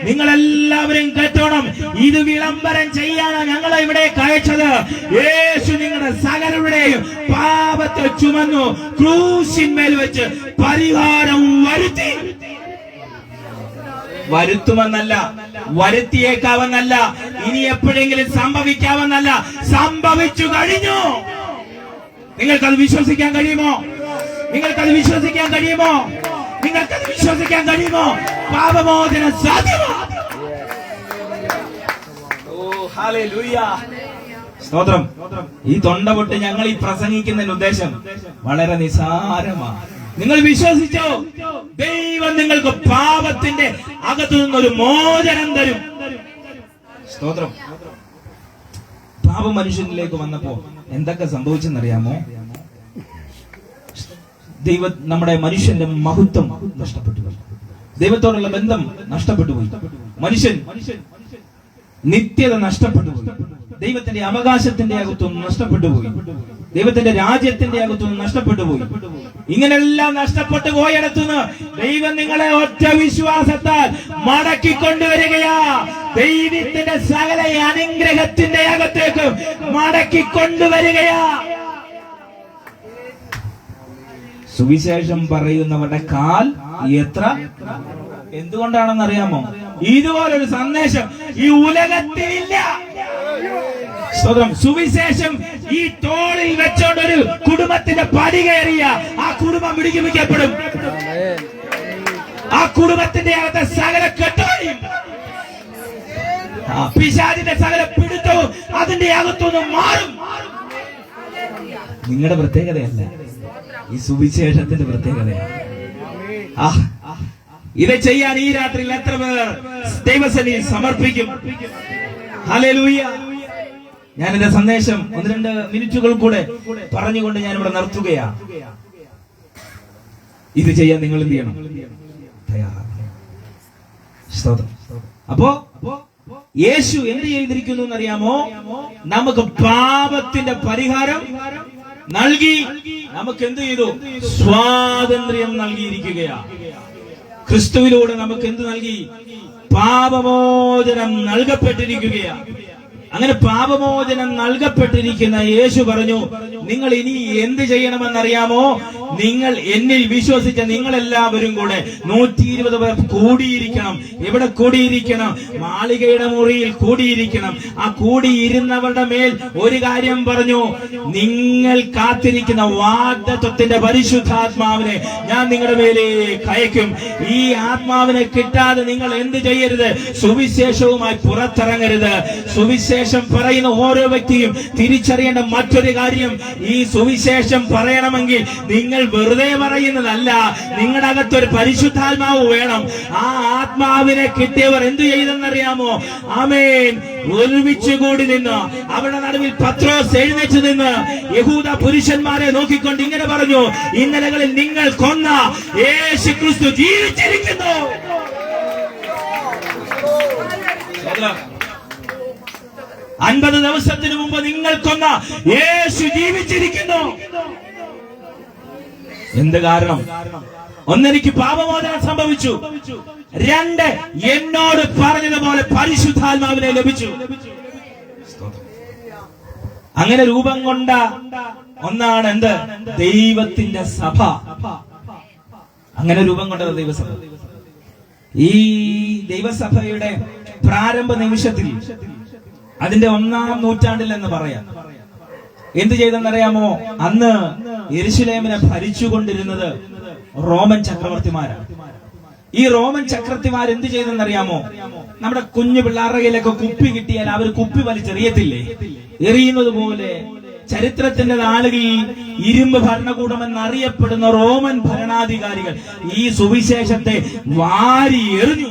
നിങ്ങളെല്ലാവരും കേട്ടോണം. ഇത് വിളംബരം ചെയ്യാനാണ് ഞങ്ങളെ ഇവിടെ അയച്ചത്. യേശു നിങ്ങളുടെ സകലരുടെയും പാപത്തെ ചുമന്നു, ക്രൂശിന്മേൽ വെച്ച് പരിഹാരം വരുത്തി. വരുത്തുമെന്നല്ല, വരുത്തിയേക്കാവെന്നല്ല, ഇനി എപ്പോഴെങ്കിലും സംഭവിക്കാമെന്നല്ല, സംഭവിച്ചു കഴിഞ്ഞു. നിങ്ങൾക്കത് വിശ്വസിക്കാൻ കഴിയുമോ? നിങ്ങൾക്കത് വിശ്വസിക്കാൻ കഴിയുമോ? നിങ്ങൾക്കത് വിശ്വസിക്കാൻ കഴിയുമോ? പാപമോചനം സാധ്യമാണ്. സ്തോത്രം. ഈ തൊണ്ട പൊട്ട് ഞങ്ങൾ ഈ പ്രസംഗിക്കുന്നതിന്റെ ഉദ്ദേശം വളരെ നിസാരമാണ്. നിങ്ങൾ വിശ്വസിച്ചോ? ദൈവം നിങ്ങൾക്ക് പാപത്തിന്റെ അകത്തു നിന്നൊരു മോചനം തരും. സ്തോത്രം. പാപ മനുഷ്യനിലേക്ക് വന്നപ്പോ എന്തൊക്കെ സംഭവിച്ചെന്നറിയാമോ? നമ്മുടെ മനുഷ്യന്റെ മഹത്വം നഷ്ടപ്പെട്ടു പോയി. ദൈവത്തോടുള്ള ബന്ധം നഷ്ടപ്പെട്ടു പോയി. മനുഷ്യൻ നിത്യത നഷ്ടപ്പെട്ടു പോയി. ദൈവത്തിന്റെ അവകാശത്തിന്റെ അകത്തൊന്നും നഷ്ടപ്പെട്ടു പോയി. ദൈവത്തിന്റെ രാജ്യത്തിന്റെ അകത്തൊന്നും നഷ്ടപ്പെട്ടു പോയി. ഇങ്ങനെല്ലാം നഷ്ടപ്പെട്ടു പോയിടത്തുനിന്ന് ദൈവം നിങ്ങളെ ഒറ്റ വിശ്വാസത്താൽ മടക്കിക്കൊണ്ടുവരികയാ. ദൈവത്തിന്റെ സകല അനുഗ്രഹത്തിന്റെ അകത്തേക്ക് മടക്കിക്കൊണ്ടുവരികയാ. സുവിശേഷം പറയുന്നവരുടെ കാൽ എത്ര, എന്തുകൊണ്ടാണെന്നറിയാമോ? ഇതുപോലൊരു സന്ദേശം ഈ ഉലകത്തിലില്ല. സ്വതം സുവിശേഷം ഈ തോളിൽ വെച്ചോണ്ടൊരു കുടുംബത്തിന്റെ പടി കയറിയ ആ കുടുംബം പിടിക്കപ്പെടും. ആ കുടുംബത്തിന്റെ അകത്തെ സകല കെട്ടോയും പിശാചിന്റെ സകല പിടുത്തവും അതിന്റെ അകത്തൊന്നും മാറും. നിങ്ങളുടെ പ്രത്യേകതയല്ല, ഈ സുവിശേഷത്തിന്റെ പ്രത്യേകതയാണ്. ഇത് ചെയ്യാൻ ഈ രാത്രിയിൽ എത്ര പേർ ദൈവസന്നിധിയിൽ സമർപ്പിക്കും? ഹല്ലേലൂയ. ഞാൻ എന്റെ സന്ദേശം 1-2 മിനിറ്റുകൾ കൂടെ പറഞ്ഞുകൊണ്ട് ഞാൻ ഇവിടെ നിർത്തുകയാണ്. ഇത് ചെയ്യാൻ നിങ്ങൾ എന്ത് ചെയ്യണം? തയ്യാറാണ്. അപ്പോ യേശു എന്ത് ചെയ്തിരിക്കുന്നു എന്നറിയാമോ? നമുക്ക് പാപത്തിന്റെ പരിഹാരം നൽകി. നമുക്ക് എന്ത് ചെയ്തു? സ്വാതന്ത്ര്യം നൽകിയിരിക്കുകയാണ്. ക്രിസ്തുവിലൂടെ നമുക്ക് എന്ത് നൽകി? പാപമോചനം നൽകപ്പെട്ടിരിക്കുകയാണ്. അങ്ങനെ പാപമോചനം നൽകപ്പെട്ടിരിക്കുന്ന യേശു പറഞ്ഞു, നിങ്ങൾ ഇനി എന്ത് ചെയ്യണമെന്നറിയാമോ? നിങ്ങൾ എന്നിൽ വിശ്വസിച്ച നിങ്ങളെല്ലാവരും കൂടെ 120 പേർ കൂടിയിരിക്കണം. എവിടെ കൂടിയിരിക്കണം? മാളികയുടെ മുറിയിൽ കൂടിയിരിക്കണം. ആ കൂടിയിരുന്നവരുടെ മേൽ ഒരു കാര്യം പറഞ്ഞു, നിങ്ങൾ കാത്തിരിക്കുന്ന വാഗ്ദത്തത്തിന്റെ പരിശുദ്ധാത്മാവിനെ ഞാൻ നിങ്ങളുടെ മേലേക്ക് അയക്കും. ഈ ആത്മാവിനെ കിട്ടാതെ നിങ്ങൾ എന്ത് ചെയ്യരുത്? സുവിശേഷവുമായി പുറത്തിറങ്ങരുത്. സുവിശേഷം പറയുന്ന ഓരോ വ്യക്തിയും തിരിച്ചറിയേണ്ട മറ്റൊരു കാര്യം, ഈ സുവിശേഷം പറയണമെങ്കിൽ നിങ്ങൾ വെറുതെ പറയുന്നതല്ല, നിങ്ങളുടെ അകത്തൊരു പരിശുദ്ധാത്മാവ് വേണം. ആ ആത്മാവിനെ കിട്ടിയവർ എന്തു ചെയ്തെന്നറിയാമോ? ആമേൻ. ഒരുമിച്ച് കൂടി നിന്ന് അവിടെ നടുവിൽ പത്രോസ് എഴുന്നേറ്റ് നിന്ന് യഹൂദ പുരുഷന്മാരെ നോക്കിക്കൊണ്ട് ഇങ്ങനെ പറഞ്ഞു, ഇന്നലകളിൽ നിങ്ങൾ കൊന്ന യേശു ക്രിസ്തു ജീവിച്ചിരിക്കുന്നു. 50 ദിവസത്തിന് മുമ്പ് നിങ്ങൾ കൊന്ന യേശു ജീവിച്ചിരിക്കുന്നു. എന്ത് കാരണം? ഒന്നെനിക്ക് പാപമോചനം സംഭവിച്ചു, രണ്ട് എന്നോട് പറഞ്ഞതുപോലെ പരിശുദ്ധാത്മാവിനെ ലഭിച്ചു. അങ്ങനെ രൂപം കൊണ്ട ഒന്നാണ് എന്ത്? ദൈവത്തിന്റെ സഭ. അങ്ങനെ രൂപം കൊണ്ടത് ദൈവസഭ. ഈ ദൈവസഭയുടെ പ്രാരംഭ നിമിഷത്തിൽ, അതിന്റെ 1-ാം നൂറ്റാണ്ടിൽ എന്ന് പറയാം, എന്ത് ചെയ്തെന്നറിയാമോ? അന്ന് യെരുശലേമിനെ ഭരിച്ചുകൊണ്ടിരുന്നത് റോമൻ ചക്രവർത്തിമാരാണ്. ഈ റോമൻ ചക്രവർത്തിമാർ എന്ത് ചെയ്തെന്നറിയാമോ? നമ്മുടെ കുഞ്ഞു പിള്ളേരുടെ കയ്യിലൊക്കെ കുപ്പി കിട്ടിയാൽ അവർ കുപ്പി വലിച്ചെറിയത്തില്ലേ? എറിയുന്നത് പോലെ ചരിത്രത്തിന്റെ നാളുകളിൽ ഇരുമ്പ് ഭരണകൂടം എന്നറിയപ്പെടുന്ന റോമൻ ഭരണാധികാരികൾ ഈ സുവിശേഷത്തെ വാരി എറിഞ്ഞു.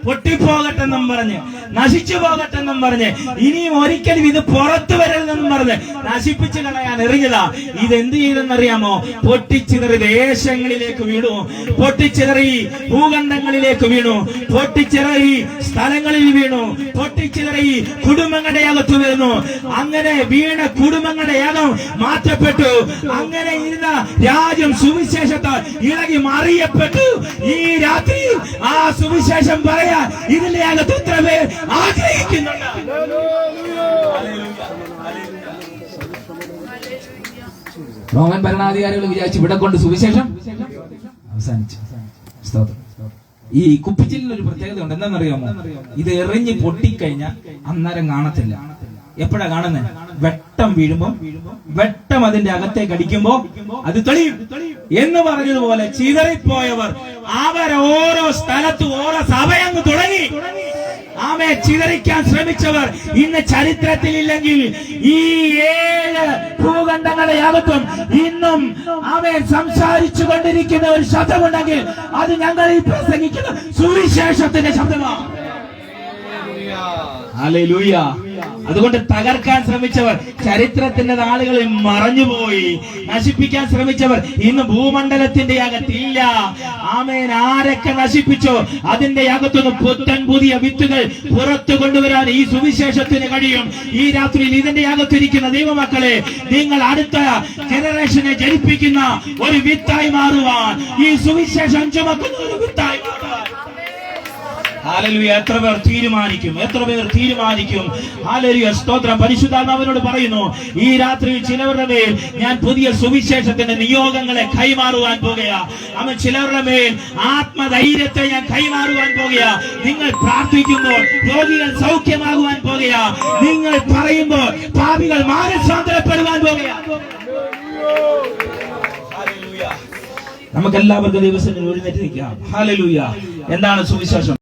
പൊട്ടിപ്പോകട്ടെന്നും പറഞ്ഞ്, നശിച്ചു പോകട്ടെന്നും പറഞ്ഞ്, ഇനിയും ഒരിക്കലും ഇത് പുറത്തു വരരുതെന്നും പറഞ്ഞ് നശിപ്പിച്ചു കളയാൻ എറിഞ്ഞതാ. ഇതെന്ത് ചെയ്തെന്നറിയാമോ? പൊട്ടിച്ചിതറി ദേശങ്ങളിലേക്ക് വീണു, പൊട്ടിച്ചിതറി ഭൂഖണ്ഡങ്ങളിലേക്ക് വീണു, പൊട്ടിച്ചിതറി സ്ഥലങ്ങളിൽ വീണു, പൊട്ടിച്ചിതറി കുടുംബങ്ങളുടെ അകത്ത് വീണു. അങ്ങനെ വീണ കുടുംബങ്ങളുടെ യാഗം മാറ്റപ്പെട്ടു. അങ്ങനെ ഇരുന്ന രാജ്യം സുവിശേഷത്താൽ ഇളകി മറിയപ്പെട്ടു. ഈ രാത്രി ആ സുവിശേഷം പറയാൻ ഇതിന്റെ അകത്ത് എത്ര പേർ ആഗ്രഹിക്കുന്നുണ്ട്?
റോമൻ ഭരണാധികാരികൾ വിചാരിച്ചു ഇവിടെ കൊണ്ട് സുവിശേഷം അവസാനിച്ചു.
ഈ കുപ്പിച്ചിലിന് ഒരു പ്രത്യേകത ഉണ്ട്. എന്താണെന്നറിയാമോ? ഇത് എറിഞ്ഞ് പൊട്ടിക്കഴിഞ്ഞാൽ അന്നേരം കാണത്തില്ല. എപ്പോഴാ കാണുന്നത്? വെട്ടം വീഴുമ്പോ, വെട്ടം അതിന്റെ അകത്തേക്ക് അടിക്കുമ്പോ അത് തെളിയും എന്ന് പറഞ്ഞതുപോലെ ചിതറിപ്പോയവർ അവർ ഓരോ സ്ഥലത്തും ഓരോ സഭയങ്ങ് തുടങ്ങി. ആമേ, ചിതറിക്കാൻ ശ്രമിച്ചവർ ഇന്ന് ചരിത്രത്തിൽ ഇല്ലെങ്കിൽ ഈ 7 ഭൂഖണ്ഡങ്ങളുടെ അകത്തും ഇന്നും ആമേ സംസാരിച്ചു കൊണ്ടിരിക്കുന്ന ഒരു ശബ്ദമുണ്ടെങ്കിൽ അത് ഞങ്ങൾ ഈ പ്രസംഗിക്കുന്ന സുവിശേഷത്തിന്റെ ശബ്ദമാണ്. ഹല്ലേലൂയ. അതുകൊണ്ട് തകർക്കാൻ ശ്രമിച്ചവർ ചരിത്രത്തിന്റെ നാളുകളിൽ മറഞ്ഞുപോയി. നശിപ്പിക്കാൻ ശ്രമിച്ചവർ ഇന്ന് ഭൂമണ്ഡലത്തിന്റെ അകത്തില്ല. ആമേൻ. ആരൊക്കെ നശിപ്പിച്ചോ അതിന്റെ അകത്തുനിന്ന് പുത്തൻ പുതിയ വിത്തുകൾ പുറത്തു കൊണ്ടുവരാൻ ഈ സുവിശേഷത്തിന് കഴിയും. ഈ രാത്രിയിൽ ഇതിന്റെ അകത്തിരിക്കുന്ന ദൈവമക്കളെ, നിങ്ങൾ അടുത്ത ജനറേഷനെ ജനിപ്പിക്കുന്ന ഒരു വിത്തായി മാറുവാൻ, ഈ സുവിശേഷം ചുമക്കുന്ന ഒരു വിത്തായി മാറുവാൻ ഹല്ലേലൂയ. എത്ര പേർ തീരുമാനിക്കും? എത്ര പേർ തീരുമാനിക്കും? ഹല്ലേലൂയ. സ്തോത്രം. പരിശുദ്ധാത്മാവിനോട് പറയുന്നു, ഈ രാത്രി ചിലവരുടെ മേൽ ഞാൻ പുതിയ സുവിശേഷത്തിന്റെ നിയോഗങ്ങളെ കൈമാറുവാൻ പോകുകയാ. അവൻ ചിലവരുടെ മേൽ ആത്മധൈര്യത്തെ ഞാൻ കൈമാറുവാൻ പോകുകയാ. നിങ്ങൾ പ്രാർത്ഥിക്കുമ്പോൾ രോഗികൾ സൗഖ്യമാകുവാൻ പോകുകയാ. നിങ്ങൾ പറയുമ്പോൾ പാപികൾ മാനസാന്തരപ്പെടുവാൻ പോകുകയാ. നമുക്കെല്ലാവർക്കും ദിവസം എഴുന്നേറ്റ് നിൽക്കാം. ഹല്ലേലൂയ. എന്താണ് സുവിശേഷം?